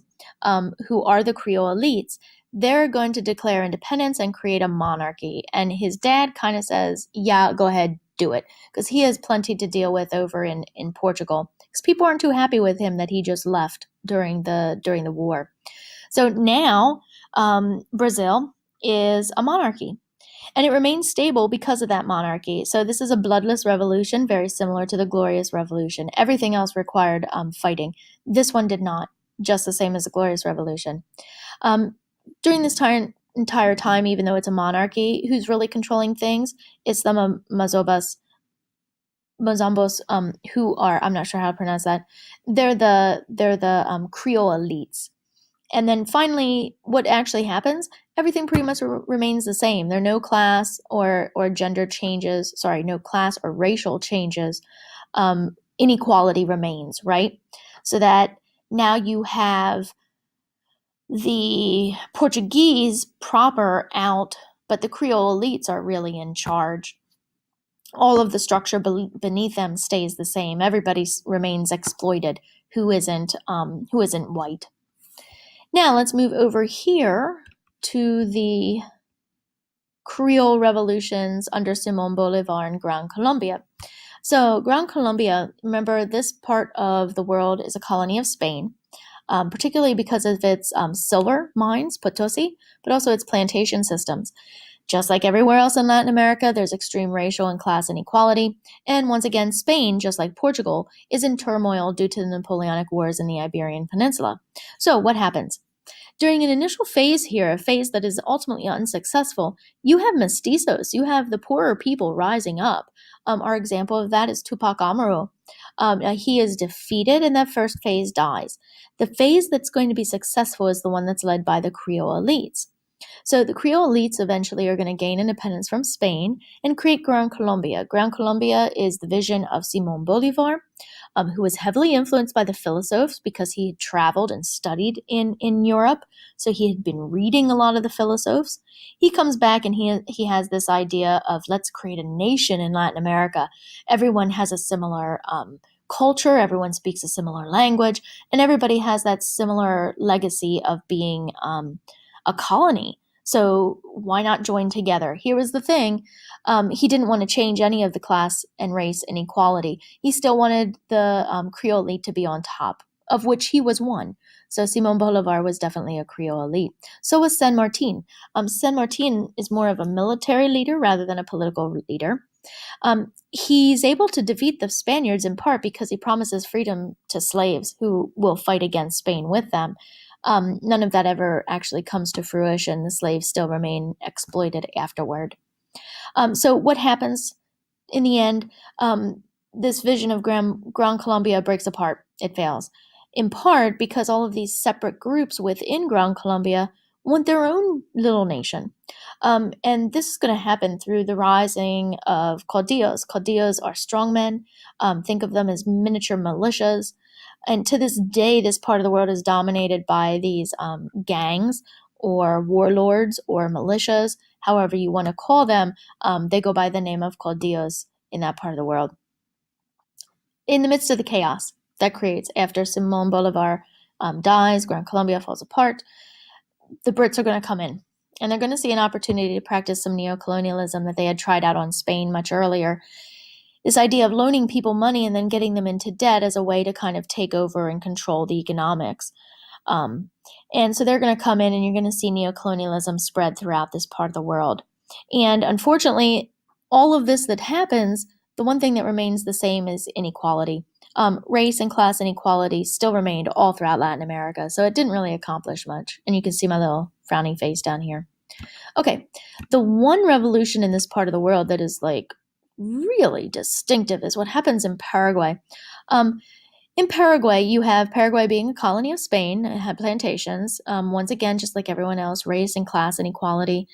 who are the Creole elites, they're going to declare independence and create a monarchy. And his dad kind of says, yeah, go ahead, do it, because he has plenty to deal with over in Portugal, because people aren't too happy with him that he just left during the war. So now Brazil is a monarchy, and it remains stable because of that monarchy. So this is a bloodless revolution, very similar to the Glorious Revolution. Everything else required fighting. This one did not, just the same as the Glorious Revolution. During this entire time, even though it's a monarchy, who's really controlling things? It's the Mozambos, who are, I'm not sure how to pronounce that. They're the Creole elites. And then finally, what actually happens? Everything pretty much remains the same. There are no class or gender changes. Sorry, no class or racial changes. Inequality remains, right? So that now you have the Portuguese proper out, but the Creole elites are really in charge. All of the structure beneath them stays the same. Everybody remains exploited who isn't white. Now let's move over here to the Creole revolutions under Simón Bolívar in Gran Colombia. So Gran Colombia, remember, this part of the world is a colony of Spain. Particularly because of its silver mines, Potosi, but also its plantation systems. Just like everywhere else in Latin America, there's extreme racial and class inequality. And once again, Spain, just like Portugal, is in turmoil due to the Napoleonic Wars in the Iberian Peninsula. So what happens? During an initial phase here, a phase that is ultimately unsuccessful, you have mestizos, you have the poorer people rising up. Our example of that is Tupac Amaru. He is defeated and that first phase dies. The phase that's going to be successful is the one that's led by the Creole elites. So the Creole elites eventually are going to gain independence from Spain and create Gran Colombia. Gran Colombia is the vision of Simón Bolívar, who was heavily influenced by the philosophers because he had traveled and studied in Europe. So he had been reading a lot of the philosophers. He comes back and he has this idea of let's create a nation in Latin America. Everyone has a similar culture, everyone speaks a similar language, and everybody has that similar legacy of being a colony. So why not join together? Here was the thing. He didn't want to change any of the class and race inequality. He still wanted the Creole elite to be on top, of which he was one. So Simón Bolívar was definitely a Creole elite. So was San Martin. San Martin is more of a military leader rather than a political leader. He's able to defeat the Spaniards in part because he promises freedom to slaves who will fight against Spain with them. None of that ever actually comes to fruition. The slaves still remain exploited afterward. So what happens in the end? This vision of Gran Colombia breaks apart. It fails, in part because all of these separate groups within Gran Colombia want their own little nation. And this is going to happen through the rising of caudillos. Caudillos are strongmen. Think of them as miniature militias. And to this day, this part of the world is dominated by these gangs or warlords or militias, however you want to call them. They go by the name of caudillos in that part of the world. In the midst of the chaos that creates after Simón Bolívar dies, Gran Colombia falls apart, the Brits are going to come in. And they're going to see an opportunity to practice some neocolonialism that they had tried out on Spain much earlier. This idea of loaning people money and then getting them into debt as a way to kind of take over and control the economics. And so they're going to come in and you're going to see neocolonialism spread throughout this part of the world. And unfortunately, all of this that happens, the one thing that remains the same is inequality. Race and class inequality still remained all throughout Latin America, so it didn't really accomplish much. And you can see my little frowning face down here. Okay, the one revolution in this part of the world that is like really distinctive is what happens in Paraguay. In Paraguay, you have Paraguay being a colony of Spain, it had plantations. Once again, just like everyone else, race and class inequality.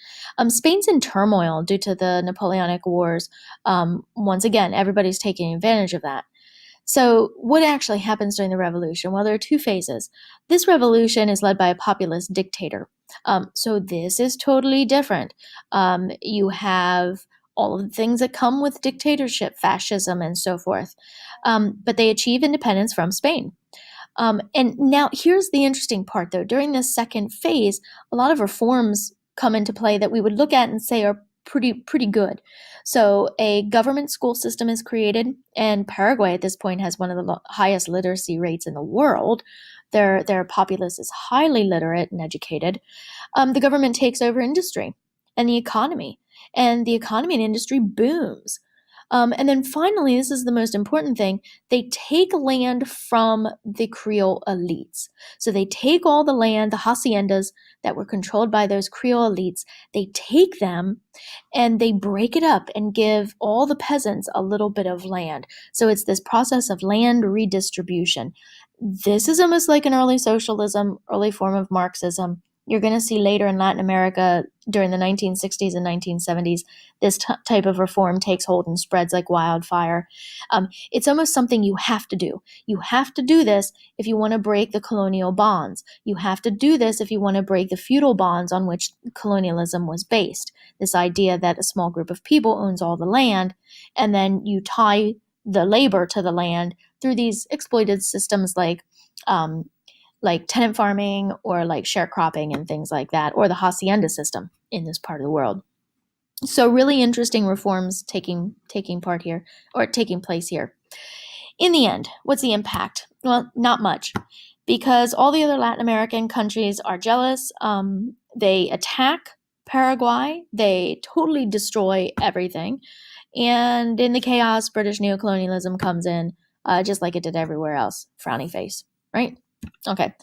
Spain's in turmoil due to the Napoleonic Wars. Once again, everybody's taking advantage of that. So what actually happens during the revolution? Well, there are two phases. This revolution is led by a populist dictator. So this is totally different. You have all of the things that come with dictatorship, fascism, and so forth. But they achieve independence from Spain. And now here's the interesting part, though. During this second phase, a lot of reforms come into play that we would look at and say are pretty good. So a government school system is created, and Paraguay at this point has one of the highest literacy rates in the world. Their populace is highly literate and educated. The government takes over industry and the economy and industry booms. And then finally, this is the most important thing, they take land from the Creole elites. So they take all the land, the haciendas that were controlled by those Creole elites, they take them and they break it up and give all the peasants a little bit of land. So it's this process of land redistribution. This is almost like an early socialism, early form of Marxism. You're going to see later in Latin America during the 1960s and 1970s, this type of reform takes hold and spreads like wildfire. It's almost something you have to do. You have to do this if you want to break the colonial bonds. You have to do this if you want to break the feudal bonds on which colonialism was based. This idea that a small group of people owns all the land, and then you tie the labor to the land through these exploited systems like tenant farming or like sharecropping and things like that, or the hacienda system in this part of the world. So really interesting reforms taking part here, or taking place here. In the end, what's the impact? Well, not much, because all the other Latin American countries are jealous. They attack Paraguay, they totally destroy everything. And in the chaos, British neocolonialism comes in, just like it did everywhere else. Frowny face, right? Okay,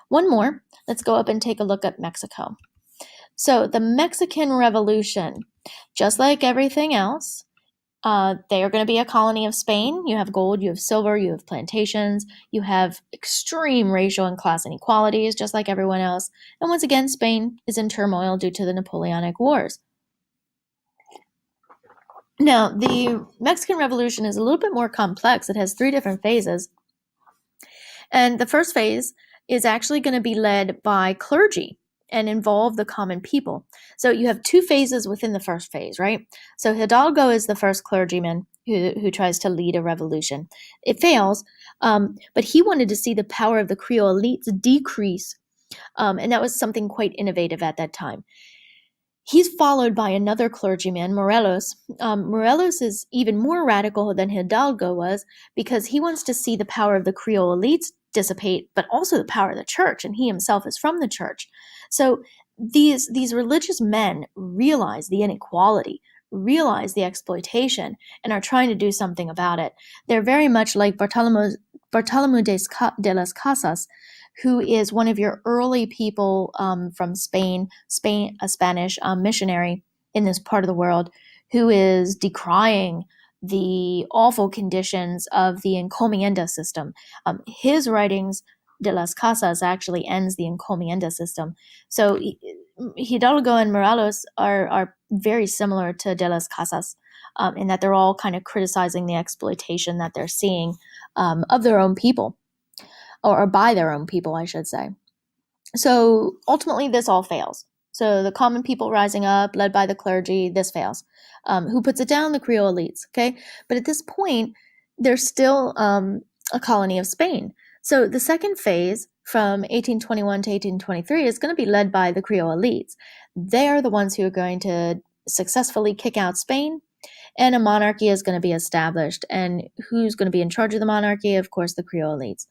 one more. Let's go up and take a look at Mexico. So the Mexican Revolution, just like everything else, they are going to be a colony of Spain. You have gold, you have silver, you have plantations, you have extreme racial and class inequalities, just like everyone else. And once again, Spain is in turmoil due to the Napoleonic Wars. Now, the Mexican Revolution is a little bit more complex. It has 3 different phases. And the first phase is actually going to be led by clergy and involve the common people. So you have 2 phases within the first phase, right? So Hidalgo is the first clergyman who tries to lead a revolution. It fails, but he wanted to see the power of the Creole elites decrease, and that was something quite innovative at that time. He's followed by another clergyman, Morelos. Morelos is even more radical than Hidalgo was because he wants to see the power of the Creole elites dissipate, but also the power of the church, and he himself is from the church. So these religious men realize the inequality, realize the exploitation, and are trying to do something about it. They're very much like Bartolomé de las Casas, who is one of your early people from Spain, a Spanish missionary in this part of the world, who is decrying the awful conditions of the encomienda system. His writings, De las Casas, actually ends the encomienda system. So Hidalgo and Morelos are very similar to De las Casas in that they're all kind of criticizing the exploitation that they're seeing of their own people. Or by their own people, I should say. So ultimately, this all fails. So the common people rising up, led by the clergy, this fails. Who puts it down? The Creole elites, okay? But at this point, they're still a colony of Spain. So the second phase, from 1821 to 1823, is going to be led by the Creole elites. They're the ones who are going to successfully kick out Spain, and a monarchy is going to be established. And who's going to be in charge of the monarchy? Of course, the Creole elites.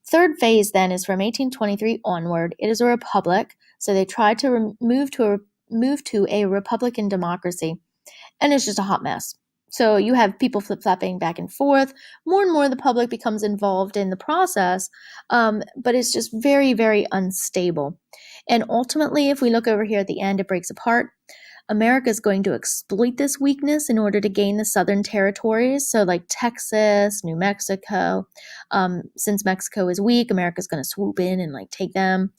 Third phase then is from 1823 onward. It is a republic, so they try to move to a republican democracy, and it's just a hot mess. So you have people flip-flopping back and forth. More and more the public becomes involved in the process, but it's just very, very unstable. And ultimately, if we look over here at the end, it breaks apart. America is going to exploit this weakness in order to gain the southern territories. So like Texas, New Mexico. Since Mexico is weak, America is going to swoop in and like take them,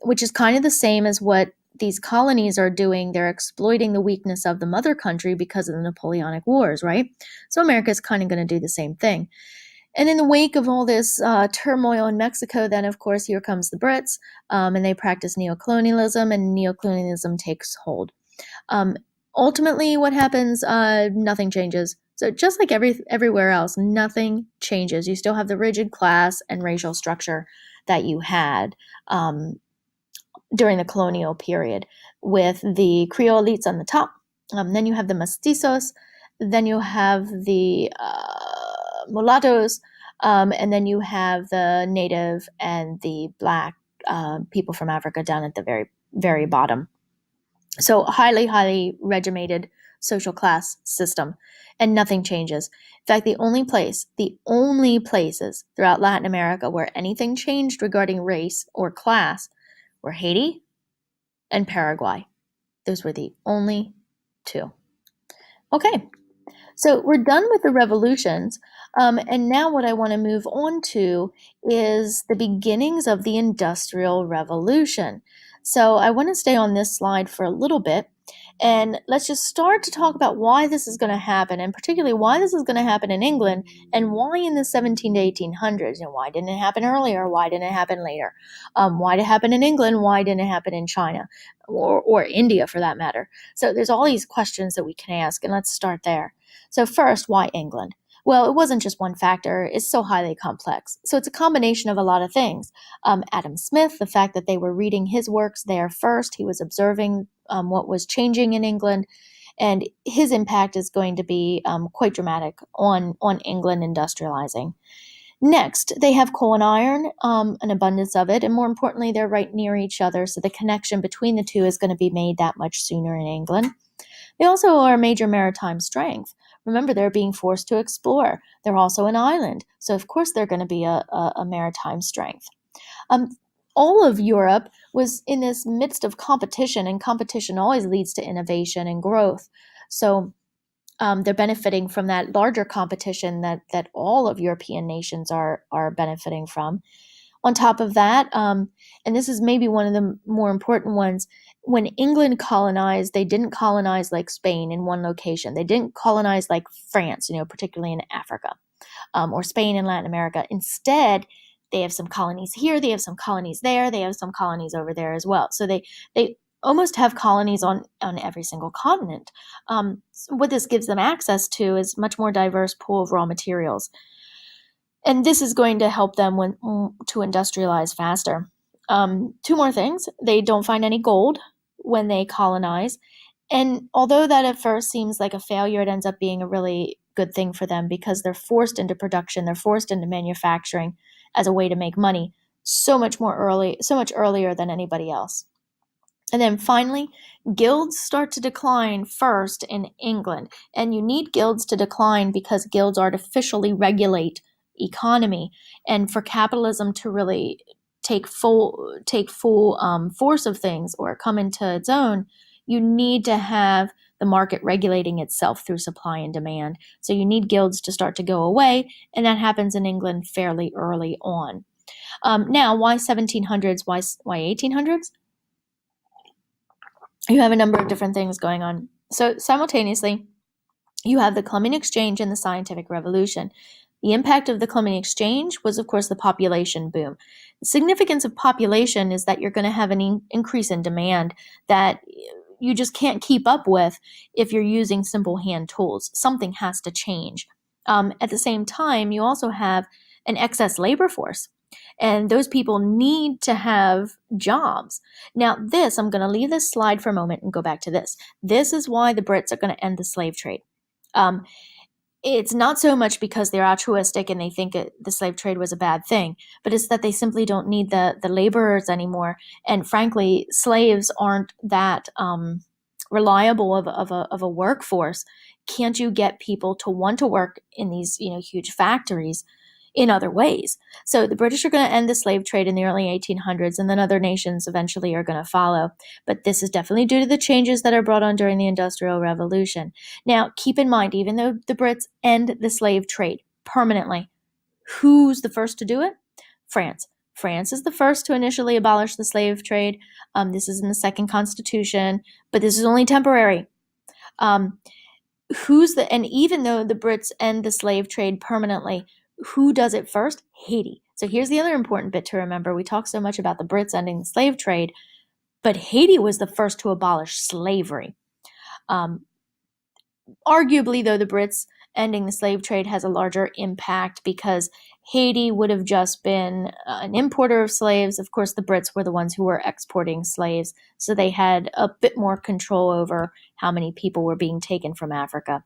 which is kind of the same as what these colonies are doing. They're exploiting the weakness of the mother country because of the Napoleonic Wars, right? So America is kind of going to do the same thing. And in the wake of all this turmoil in Mexico, then, of course, here comes the Brits, and they practice neocolonialism, and neocolonialism takes hold. Ultimately, what happens? Nothing changes. So just like everywhere else, nothing changes. You still have the rigid class and racial structure that you had during the colonial period, with the Creole elites on the top. Then you have the mestizos. Then you have the mulattoes, and then you have the native and the black people from Africa down at the very, very bottom. So highly, highly regimented social class system, and nothing changes. In fact, the only places throughout Latin America where anything changed regarding race or class were Haiti and Paraguay. Those were the only 2. Okay. So we're done with the revolutions, and now what I want to move on to is the beginnings of the Industrial Revolution. So I want to stay on this slide for a little bit, and let's just start to talk about why this is going to happen, and particularly why this is going to happen in England, and why in the 17 to 1800s. Why didn't it happen earlier? Why didn't it happen later? Why did it happen in England? Why didn't it happen in China or India, for that matter? So there's all these questions that we can ask, and let's start there. So first, why England? Well, it wasn't just one factor. It's so highly complex. So it's a combination of a lot of things. Adam Smith, the fact that they were reading his works there first, he was observing what was changing in England, and his impact is going to be quite dramatic on England industrializing. Next, they have coal and iron, an abundance of it, and more importantly, they're right near each other, so the connection between the two is going to be made that much sooner in England. They also are a major maritime strength. Remember, they're being forced to explore. They're also an island, so of course they're going to be a maritime strength. All of Europe was in this midst of competition, and competition always leads to innovation and growth. So they're benefiting from that larger competition that all of European nations are benefiting from. On top of that, and this is maybe one of the more important ones, when England colonized, they didn't colonize like Spain in one location. They didn't colonize like France, particularly in Africa, or Spain in Latin America. Instead, they have some colonies here, they have some colonies there, they have some colonies over there as well. So they almost have colonies on every single continent. So what this gives them access to is much more diverse pool of raw materials. And this is going to help them to industrialize faster. Two more things. They don't find any gold when they colonize. And although that at first seems like a failure, it ends up being a really good thing for them because they're forced into production, they're forced into manufacturing as a way to make money so much earlier than anybody else. And then finally, guilds start to decline first in England. And you need guilds to decline because guilds artificially regulate economy. And for capitalism to really take full force of things or come into its own, you need to have the market regulating itself through supply and demand. So you need guilds to start to go away, and that happens in England fairly early on. Now, why 1700s? Why 1800s? You have a number of different things going on. So simultaneously, you have the Columbian Exchange and the Scientific Revolution. The impact of the Columbian Exchange was, of course, the population boom. The significance of population is that you're going to have an increase in demand that you just can't keep up with if you're using simple hand tools. Something has to change. At the same time, you also have an excess labor force. And those people need to have jobs. Now, I'm going to leave this slide for a moment and go back to this. This is why the Brits are going to end the slave trade. It's not so much because they're altruistic and they think the slave trade was a bad thing, but it's that they simply don't need the laborers anymore. And frankly, slaves aren't that reliable of a workforce. Can't you get people to want to work in these huge factories in other ways? So the British are going to end the slave trade in the early 1800s, and then other nations eventually are going to follow. But this is definitely due to the changes that are brought on during the Industrial Revolution. Now, keep in mind, even though the Brits end the slave trade permanently, who's the first to do it? France. France is the first to initially abolish the slave trade. This is in the Second Constitution, but this is only temporary. And even though the Brits end the slave trade permanently, who does it first? Haiti. So here's the other important bit to remember. We talk so much about the Brits ending the slave trade, but Haiti was the first to abolish slavery. Arguably, though, the Brits ending the slave trade has a larger impact because Haiti would have just been an importer of slaves. Of course, the Brits were the ones who were exporting slaves, so they had a bit more control over how many people were being taken from Africa.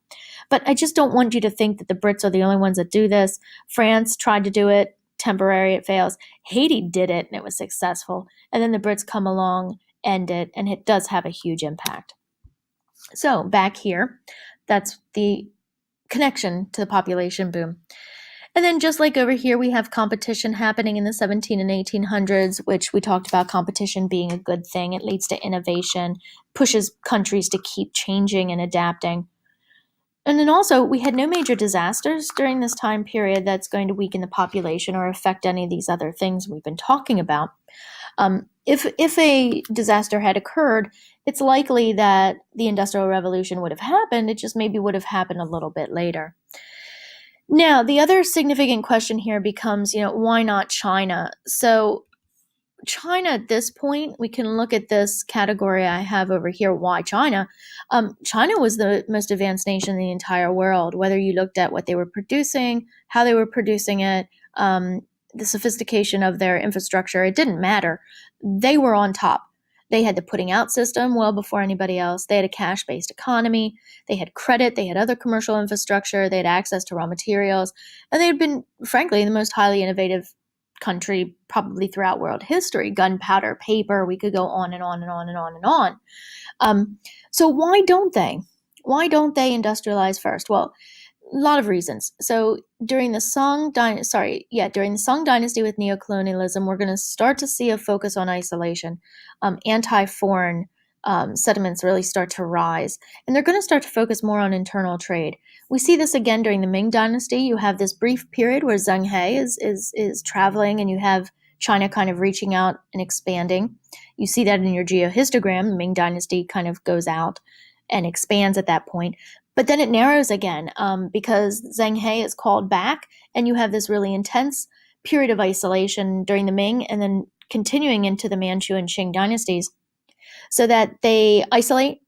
But I just don't want you to think that the Brits are the only ones that do this. France tried to do it, temporary, it fails. Haiti did it, and it was successful. And then the Brits come along, end it, and it does have a huge impact. So back here, that's the connection to the population boom. And then just like over here, we have competition happening in the 17 and 1800s, which we talked about competition being a good thing. It leads to innovation, pushes countries to keep changing and adapting. And then also, we had no major disasters during this time period that's going to weaken the population or affect any of these other things we've been talking about. If a disaster had occurred, it's likely that the Industrial Revolution would have happened. It just maybe would have happened a little bit later. Now, the other significant question here becomes, why not China? So China at this point, we can look at this category I have over here, why China? China was the most advanced nation in the entire world, whether you looked at what they were producing, how they were producing it, the sophistication of their infrastructure, it didn't matter. They were on top. They had the putting out system well before anybody else. They had a cash-based economy. They had credit. They had other commercial infrastructure. They had access to raw materials. And they had been, frankly, the most highly innovative country probably throughout world history. Gunpowder, paper, we could go on and on and on and on and on. So why don't they? Why don't they industrialize first? Well, a lot of reasons. So during the Song Dynasty with neocolonialism, we're going to start to see a focus on isolation. Anti-foreign sentiments really start to rise, and they're going to start to focus more on internal trade. We see this again during the Ming Dynasty. You have this brief period where Zheng He is traveling, and you have China kind of reaching out and expanding. You see that in your geohistogram. The Ming Dynasty kind of goes out and expands at that point. But then it narrows again because Zheng He is called back, and you have this really intense period of isolation during the Ming and then continuing into the Manchu and Qing dynasties, so that they isolate.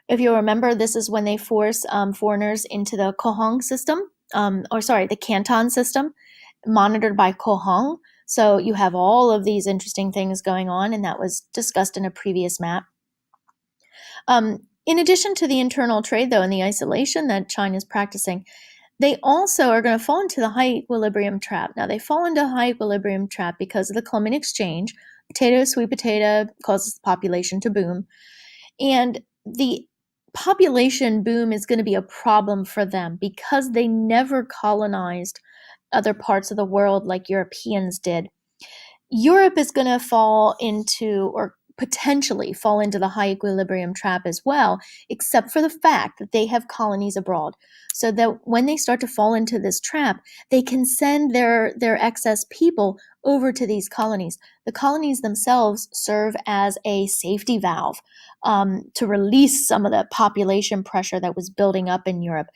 If you remember, this is when they force foreigners into the Kohong system, the Canton system, monitored by Kohong. So you have all of these interesting things going on, and that was discussed in a previous map. In addition to the internal trade, though, and the isolation that China is practicing, they also are going to fall into the high equilibrium trap. Now, they fall into a high equilibrium trap because of the Columbian exchange. Potato, sweet potato causes the population to boom. And the population boom is going to be a problem for them because they never colonized other parts of the world like Europeans did. Europe is going to fall into, or potentially fall into, the high equilibrium trap as well, except for the fact that they have colonies abroad. So that when they start to fall into this trap, they can send their excess people over to these colonies. The colonies themselves serve as a safety valve to release some of the population pressure that was building up in Europe.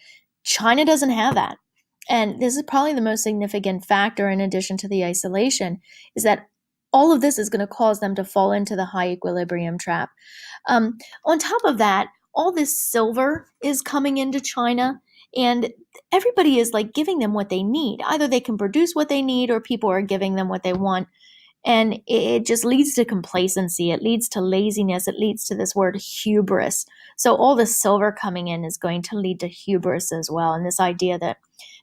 China doesn't have that. And this is probably the most significant factor, in addition to the isolation, is that all of this is going to cause them to fall into the high equilibrium trap. On top of that, all this silver is coming into China, and everybody is like giving them what they need. Either they can produce what they need, or people are giving them what they want. And it just leads to complacency. It leads to laziness. It leads to this word hubris. So all the silver coming in is going to lead to hubris as well. And this idea that,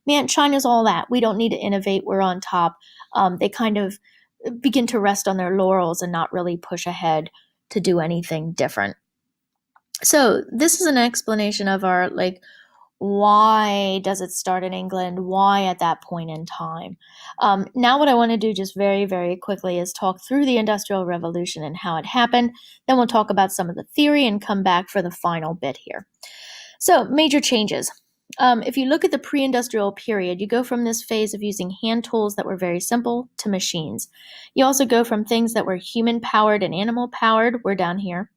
man, China's all that. We don't need to innovate. We're on top. They kind of begin to rest on their laurels and not really push ahead to do anything different. So this is an explanation of our, why does it start in England? Why at that point in time? Now what I want to do just very, very quickly is talk through the Industrial Revolution and how it happened. Then we'll talk about some of the theory and come back for the final bit here. So major changes. If you look at the pre-industrial period, you go from this phase of using hand tools that were very simple to machines. You also go from things that were human-powered and animal-powered, we're down here,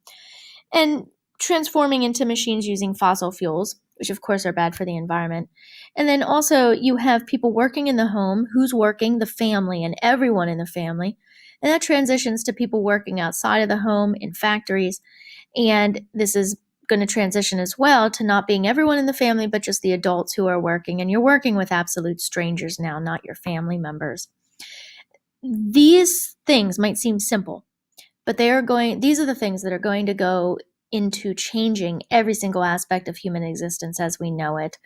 and transforming into machines using fossil fuels, which of course are bad for the environment. And then also you have people working in the home. Who's working? The family, and everyone in the family. And that transitions to people working outside of the home in factories. And this is going to transition as well to not being everyone in the family, but just the adults who are working. And you're working with absolute strangers now, not your family members. These things might seem simple, but these are the things that are going to go into changing every single aspect of human existence as we know it.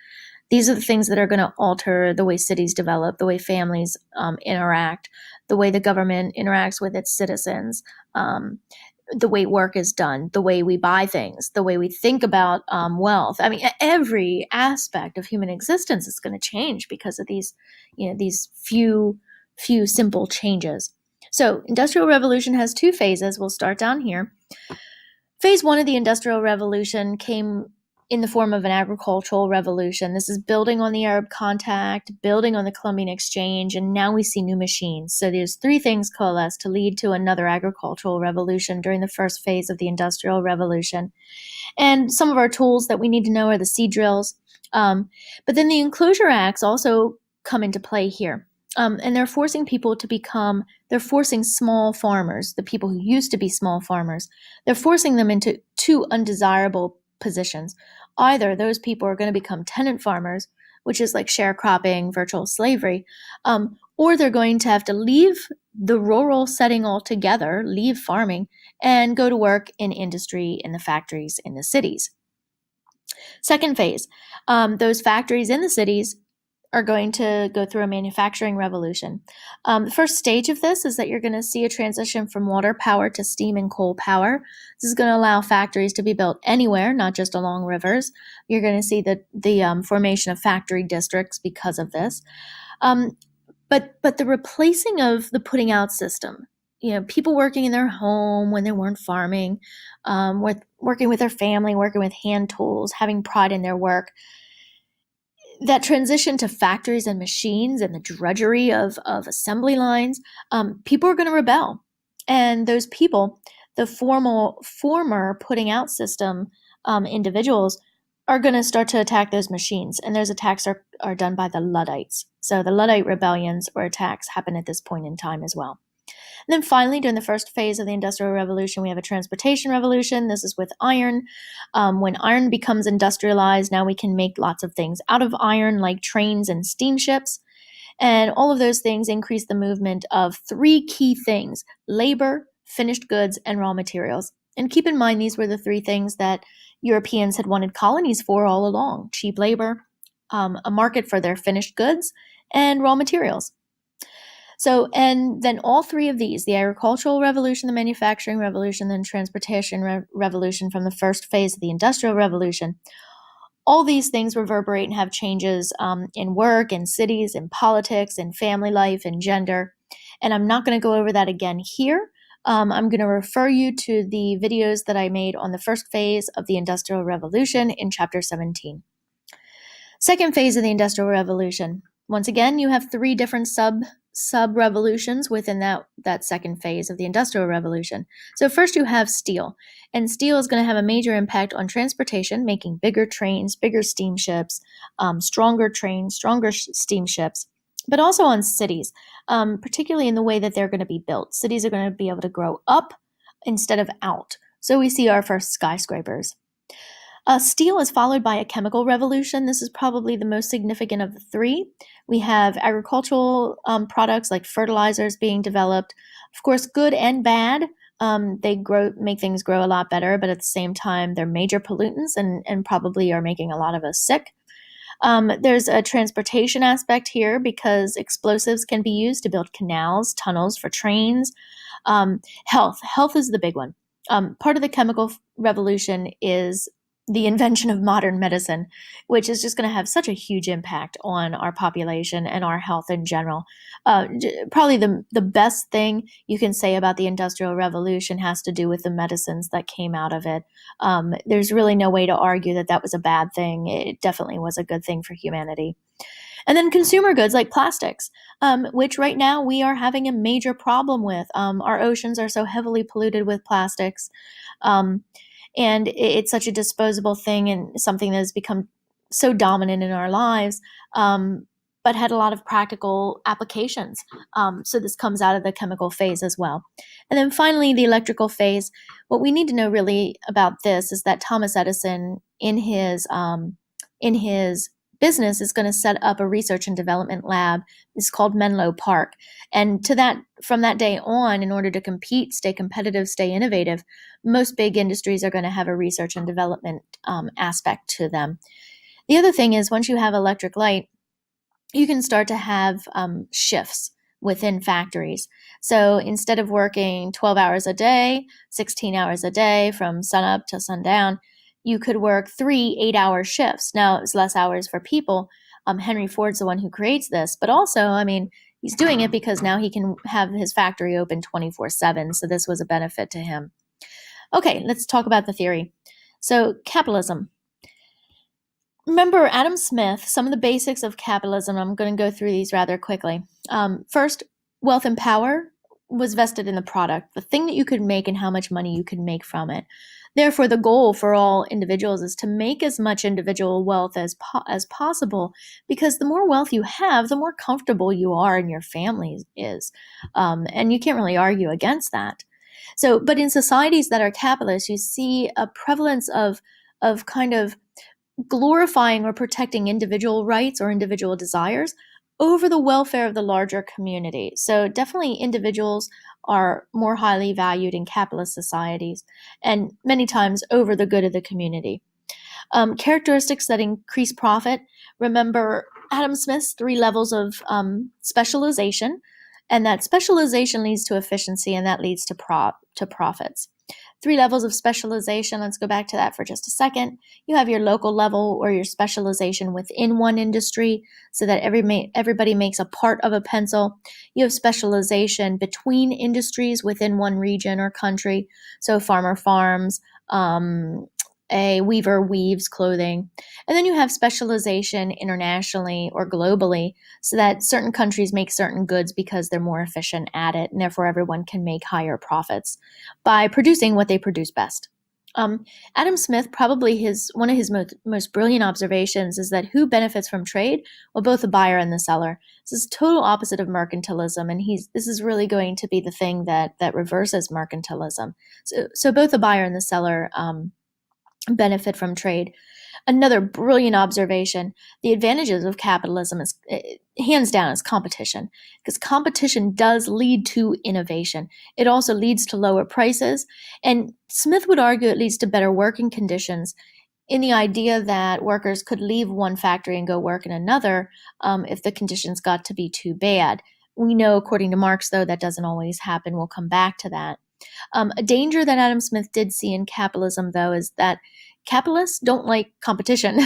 These are the things that are going to alter the way cities develop, the way families interact, the way the government interacts with its citizens, the way work is done, the way we buy things, the way we think about wealth. I mean, every aspect of human existence is going to change because of these few simple changes. So, Industrial Revolution has two phases. We'll start down here. Phase one of the Industrial Revolution came in the form of an agricultural revolution. This is building on the Arab contact, building on the Columbian exchange, and now we see new machines. So there's three things coalesce to lead to another agricultural revolution during the first phase of the Industrial Revolution. And some of our tools that we need to know are the seed drills. But then the Enclosure Acts also come into play here. And they're forcing small farmers, the people who used to be small farmers, they're forcing them into two undesirable positions. Either those people are going to become tenant farmers, which is like sharecropping, virtual slavery, or they're going to have to leave the rural setting altogether, leave farming, and go to work in industry, in the factories, in the cities. Second phase, those factories in the cities are going to go through a manufacturing revolution. The first stage of this is that you're going to see a transition from water power to steam and coal power. This is going to allow factories to be built anywhere, not just along rivers. You're going to see the formation of factory districts because of this. But the replacing of the putting out system, people working in their home when they weren't farming, working with their family, working with hand tools, having pride in their work, that transition to factories and machines and the drudgery of assembly lines, people are going to rebel. And those people, the former putting out system individuals, are going to start to attack those machines. And those attacks are done by the Luddites. So the Luddite rebellions or attacks happen at this point in time as well. And then finally, during the first phase of the Industrial Revolution, we have a transportation revolution. This is with iron. When iron becomes industrialized, now we can make lots of things out of iron, like trains and steamships. And all of those things increase the movement of three key things: labor, finished goods, and raw materials. And keep in mind, these were the three things that Europeans had wanted colonies for all along: cheap labor, a market for their finished goods, and raw materials. So, and then all three of these, the agricultural revolution, the manufacturing revolution, then transportation revolution from the first phase of the Industrial Revolution, all these things reverberate and have changes in work, in cities, in politics, in family life, in gender. And I'm not going to go over that again here. I'm going to refer you to the videos that I made on the first phase of the Industrial Revolution in Chapter 17. Second phase of the Industrial Revolution. Once again, you have three different sub-revolutions within that second phase of the Industrial Revolution. So first you have steel, and steel is going to have a major impact on transportation, making bigger trains, bigger steamships, stronger trains, stronger steamships, but also on cities, particularly in the way that they're going to be built. Cities are going to be able to grow up instead of out. So we see our first skyscrapers. Steel is followed by a chemical revolution. This is probably the most significant of the three. We have agricultural products like fertilizers being developed. Of course, good and bad. They make things grow a lot better, but at the same time, they're major pollutants and probably are making a lot of us sick. There's a transportation aspect here because explosives can be used to build canals, tunnels for trains. Health is the big one. Part of the chemical revolution is the invention of modern medicine, which is just going to have such a huge impact on our population and our health in general. Probably the best thing you can say about the Industrial Revolution has to do with the medicines that came out of it. There's really no way to argue that that was a bad thing. It definitely was a good thing for humanity. And then consumer goods like plastics, which right now we are having a major problem with. Our oceans are so heavily polluted with plastics. And it's such a disposable thing and something that has become so dominant in our lives, but had a lot of practical applications. So this comes out of the chemical phase as well. And then finally, the electrical phase. What we need to know really about this is that Thomas Edison, in his business, is going to set up a research and development lab. It's called Menlo Park. And from that day on, in order to compete, stay competitive, stay innovative, most big industries are going to have a research and development aspect to them. The other thing is, once you have electric light, you can start to have shifts within factories. So instead of working 12 hours a day, 16 hours a day from sunup to sundown, you could work 3 8-hour shifts. Now, it's less hours for people. Henry Ford's the one who creates this, but also, he's doing it because now he can have his factory open 24/7. So this was a benefit to him. Okay, let's talk about the theory. So capitalism. Remember Adam Smith, some of the basics of capitalism. I'm going to go through these rather quickly. First, wealth and power was vested in the product, the thing that you could make and how much money you could make from it. Therefore, the goal for all individuals is to make as much individual wealth as possible, because the more wealth you have, the more comfortable you are and your family is. And you can't really argue against that. But in societies that are capitalist, you see a prevalence of kind of glorifying or protecting individual rights or individual desires over the welfare of the larger community. So definitely individuals are more highly valued in capitalist societies, and many times over the good of the community. Characteristics that increase profit. Remember Adam Smith's 3 levels of specialization, and that specialization leads to efficiency, and that leads to profits. 3 levels of specialization. Let's go back to that for just a second. You have your local level, or your specialization within one industry, so that everybody makes a part of a pencil. You have specialization between industries within one region or country. So farmer farms, a weaver weaves clothing. And then you have specialization internationally or globally, so that certain countries make certain goods because they're more efficient at it, and therefore everyone can make higher profits by producing what they produce best. Adam Smith, probably one of his most brilliant observations is that who benefits from trade? Well, both the buyer and the seller. This is total opposite of mercantilism, and this is really going to be the thing that reverses mercantilism. So both the buyer and the seller benefit from trade. Another brilliant observation, the advantages of capitalism is hands down is competition, because competition does lead to innovation. It also leads to lower prices, and Smith would argue it leads to better working conditions, in the idea that workers could leave one factory and go work in another if the conditions got to be too bad. We know, according to Marx, though, that doesn't always happen. We'll come back to that. A danger that Adam Smith did see in capitalism, though, is that capitalists don't like competition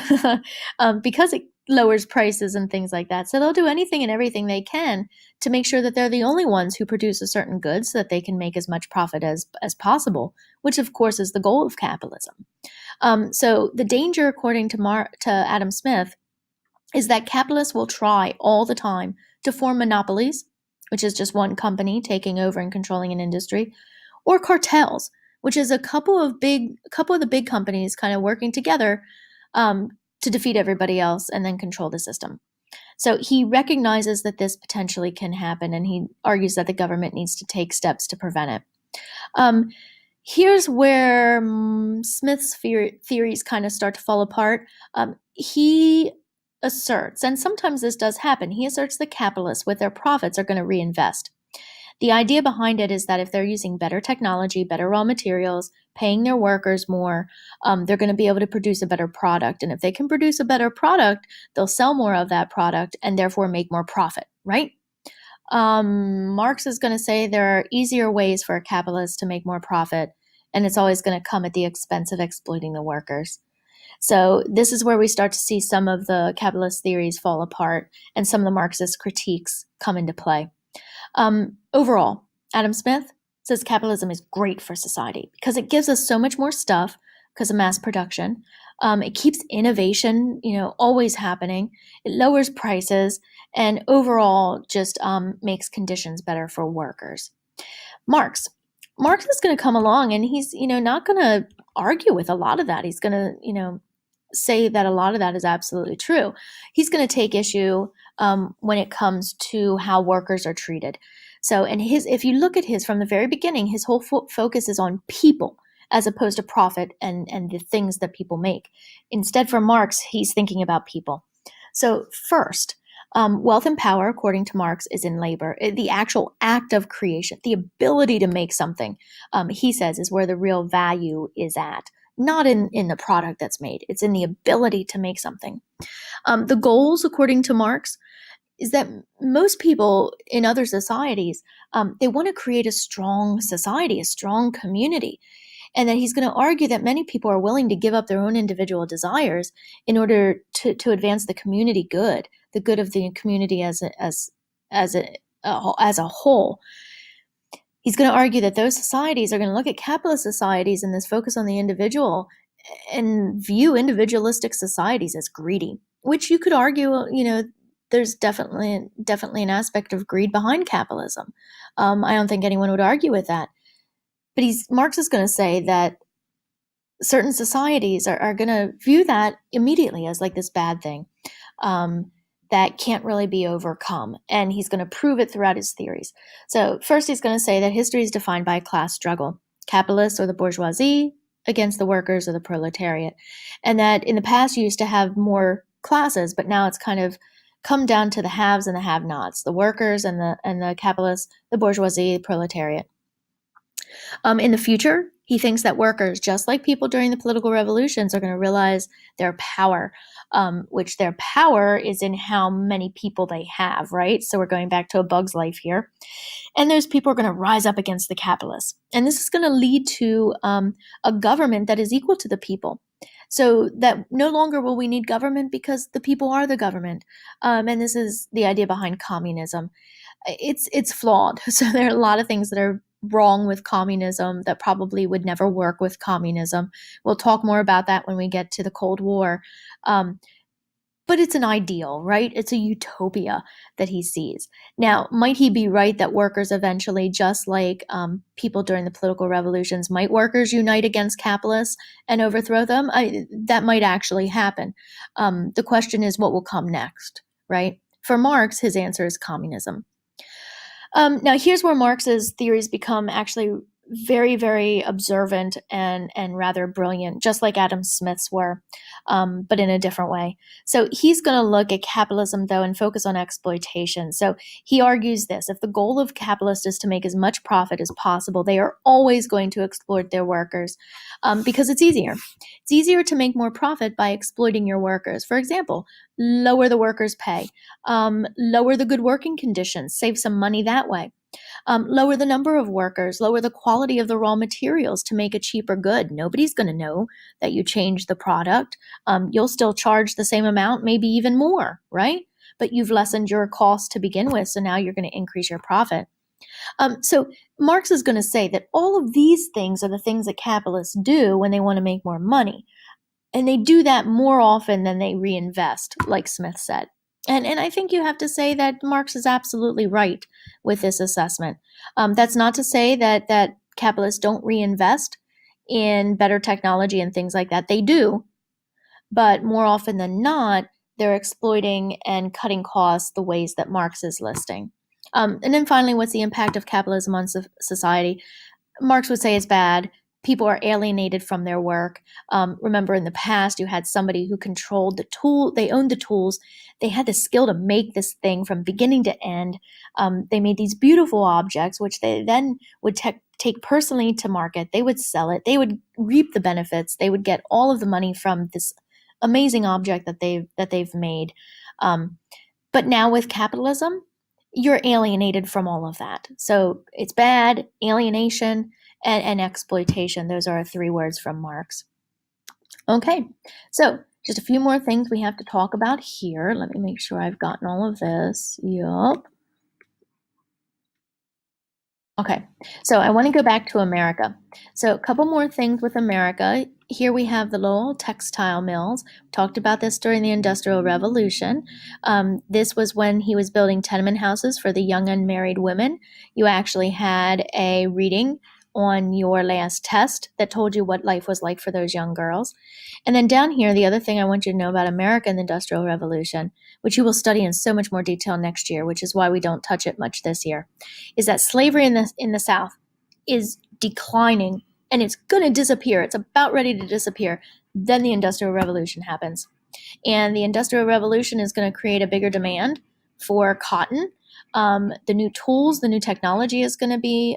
because it lowers prices and things like that. So they'll do anything and everything they can to make sure that they're the only ones who produce a certain good, so that they can make as much profit as possible, which of course is the goal of capitalism. So the danger, according to Adam Smith, is that capitalists will try all the time to form monopolies, which is just one company taking over and controlling an industry, or cartels, which is a couple of the big companies kind of working together to defeat everybody else and then control the system. So he recognizes that this potentially can happen, and he argues that the government needs to take steps to prevent it. Here's where Smith's theories kind of start to fall apart. He asserts, and sometimes this does happen, he asserts that capitalists with their profits are going to reinvest. The idea behind it is that if they're using better technology, better raw materials, paying their workers more, they're going to be able to produce a better product. And if they can produce a better product, they'll sell more of that product and therefore make more profit, right? Marx is going to say there are easier ways for a capitalist to make more profit, and it's always going to come at the expense of exploiting the workers. So this is where we start to see some of the capitalist theories fall apart and some of the Marxist critiques come into play. Overall, Adam Smith says capitalism is great for society because it gives us so much more stuff because of mass production. It keeps innovation, always happening. It lowers prices and overall just makes conditions better for workers. Marx is going to come along and he's, not going to argue with a lot of that. He's going to, say that a lot of that is absolutely true. He's going to take issue when it comes to how workers are treated. So, and if you look at from the very beginning, his whole focus is on people as opposed to profit and the things that people make. Instead, for Marx, he's thinking about people. So first, wealth and power, according to Marx, is in labor. The actual act of creation, the ability to make something, he says, is where the real value is at. Not in the product that's made. It's in the ability to make something. The goals, according to Marx, is that most people in other societies, they want to create a strong society, a strong community. And that he's going to argue that many people are willing to give up their own individual desires in order to advance the community good, the good of the community as a whole. He's going to argue that those societies are going to look at capitalist societies and this focus on the individual and view individualistic societies as greedy, which you could argue, there's definitely an aspect of greed behind capitalism. I don't think anyone would argue with that. But Marx is going to say that certain societies are going to view that immediately as like this bad thing that can't really be overcome. And he's going to prove it throughout his theories. So first he's going to say that history is defined by a class struggle. Capitalists or the bourgeoisie against the workers or the proletariat. And that in the past you used to have more classes, but now it's kind of come down to the haves and the have-nots, the workers and the capitalists, the bourgeoisie, the proletariat. In the future, he thinks that workers, just like people during the political revolutions, are going to realize their power, which their power is in how many people they have, right? So we're going back to A Bug's Life here. And those people are going to rise up against the capitalists. And this is going to lead to a government that is equal to the people. So that no longer will we need government because the people are the government. And this is the idea behind communism. It's flawed. So there are a lot of things that are wrong with communism that probably would never work with communism. We'll talk more about that when we get to the Cold War. But it's an ideal, right? It's a utopia that he sees. Now, might he be right that workers eventually, just like people during the political revolutions, might workers unite against capitalists and overthrow them? That might actually happen. The question is what will come next, right? For Marx, his answer is communism. Now, here's where Marx's theories become actually very, very observant and rather brilliant, just like Adam Smith's were, but in a different way. So he's going to look at capitalism, though, and focus on exploitation. So he argues this: if the goal of capitalists is to make as much profit as possible, they are always going to exploit their workers because it's easier. It's easier to make more profit by exploiting your workers. For example, lower the workers' pay, lower the good working conditions, save some money that way. Lower the number of workers, lower the quality of the raw materials to make a cheaper good. Nobody's going to know that you changed the product. You'll still charge the same amount, maybe even more, right? But you've lessened your cost to begin with, so now you're going to increase your profit. So Marx is going to say that all of these things are the things that capitalists do when they want to make more money. And they do that more often than they reinvest, like Smith said. And I think you have to say that Marx is absolutely right with this assessment. That's not to say that capitalists don't reinvest in better technology and things like that. They do, but more often than not, they're exploiting and cutting costs the ways that Marx is listing. And then finally, what's the impact of capitalism on society? Marx would say it's bad. People are alienated from their work. Remember, in the past, you had somebody who controlled the tool. They owned the tools. They had the skill to make this thing from beginning to end. They made these beautiful objects, which they then would take personally to market. They would sell it. They would reap the benefits. They would get all of the money from this amazing object that they've made. But now with capitalism, you're alienated from all of that. So it's bad, alienation, and exploitation. Those are 3 words from Marx. Okay, so just a few more things we have to talk about here. Let me make sure I've gotten all of this. Yup. Okay, so I want to go back to America. So a couple more things with America. Here we have the Lowell textile mills. We talked about this during the Industrial Revolution. This was when he was building tenement houses for the young unmarried women. You actually had a reading on your last test that told you what life was like for those young girls. And then down here, the other thing I want you to know about America and the Industrial Revolution, which you will study in so much more detail next year, which is why we don't touch it much this year, is that slavery in the South is declining and it's going to disappear. It's about ready to disappear. Then the Industrial Revolution happens. And the Industrial Revolution is going to create a bigger demand for cotton. The new tools, the new technology is going to be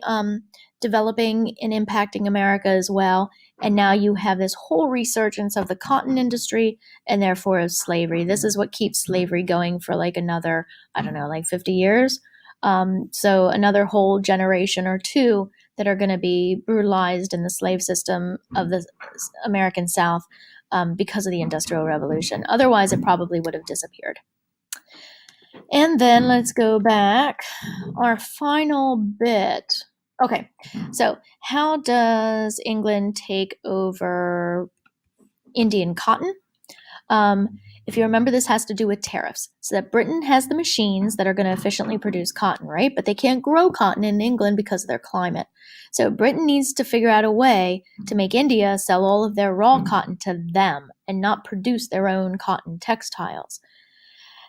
developing and impacting America as well. And now you have this whole resurgence of the cotton industry and therefore of slavery. This is what keeps slavery going for like another, 50 years. So another whole generation or 2 that are going to be brutalized in the slave system of the American South because of the Industrial Revolution. Otherwise, it probably would have disappeared. And then let's go back. Our final bit. Okay, so how does England take over Indian cotton? If you remember, this has to do with tariffs. So that Britain has the machines that are going to efficiently produce cotton, right? But they can't grow cotton in England because of their climate. So Britain needs to figure out a way to make India sell all of their raw cotton to them and not produce their own cotton textiles.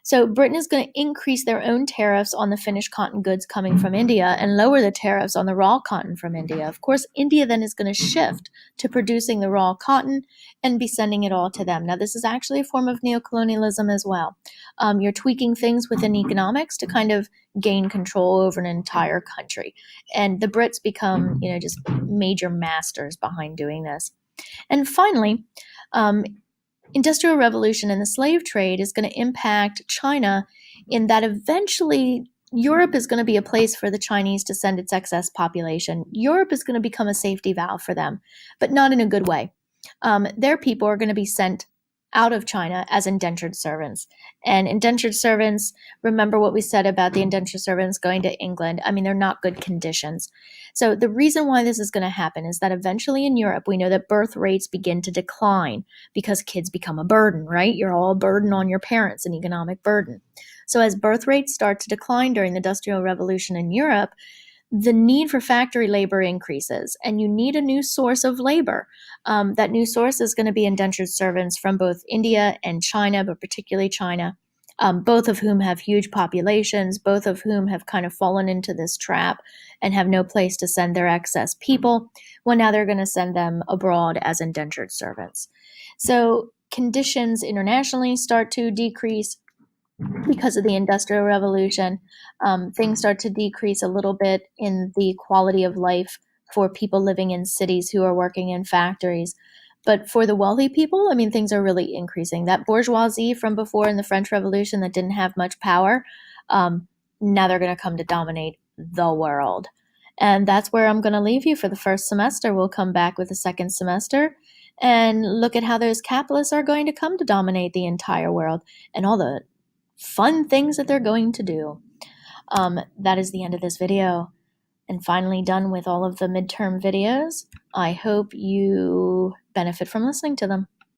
So Britain is going to increase their own tariffs on the finished cotton goods coming from India and lower the tariffs on the raw cotton from India. Of course, India then is going to shift to producing the raw cotton and be sending it all to them. Now, this is actually a form of neocolonialism as well. You're tweaking things within economics to kind of gain control over an entire country. And the Brits become, just major masters behind doing this. And finally, Industrial Revolution and the slave trade is going to impact China in that eventually Europe is going to be a place for the Chinese to send its excess population. Europe is going to become a safety valve for them, but not in a good way. Their people are going to be sent out of China as indentured servants. And indentured servants, remember what we said about the indentured servants going to England. I mean, they're not good conditions. So the reason why this is going to happen is that eventually in Europe, we know that birth rates begin to decline because kids become a burden, right? You're all a burden on your parents, an economic burden. So as birth rates start to decline during the Industrial Revolution in Europe, the need for factory labor increases, and you need a new source of labor. That new source is going to be indentured servants from both India and China, but particularly China, both of whom have huge populations, both of whom have kind of fallen into this trap and have no place to send their excess people. Well, now they're going to send them abroad as indentured servants. So conditions internationally start to decrease because of the Industrial Revolution. Things start to decrease a little bit in the quality of life for people living in cities who are working in factories. But for the wealthy people, I mean, things are really increasing. That bourgeoisie from before in the French Revolution that didn't have much power, now they're going to come to dominate the world. And that's where I'm going to leave you for the first semester. We'll come back with the second semester and look at how those capitalists are going to come to dominate the entire world and all the fun things that they're going to do. That is the end of this video. And finally done with all of the midterm videos. I hope you benefit from listening to them.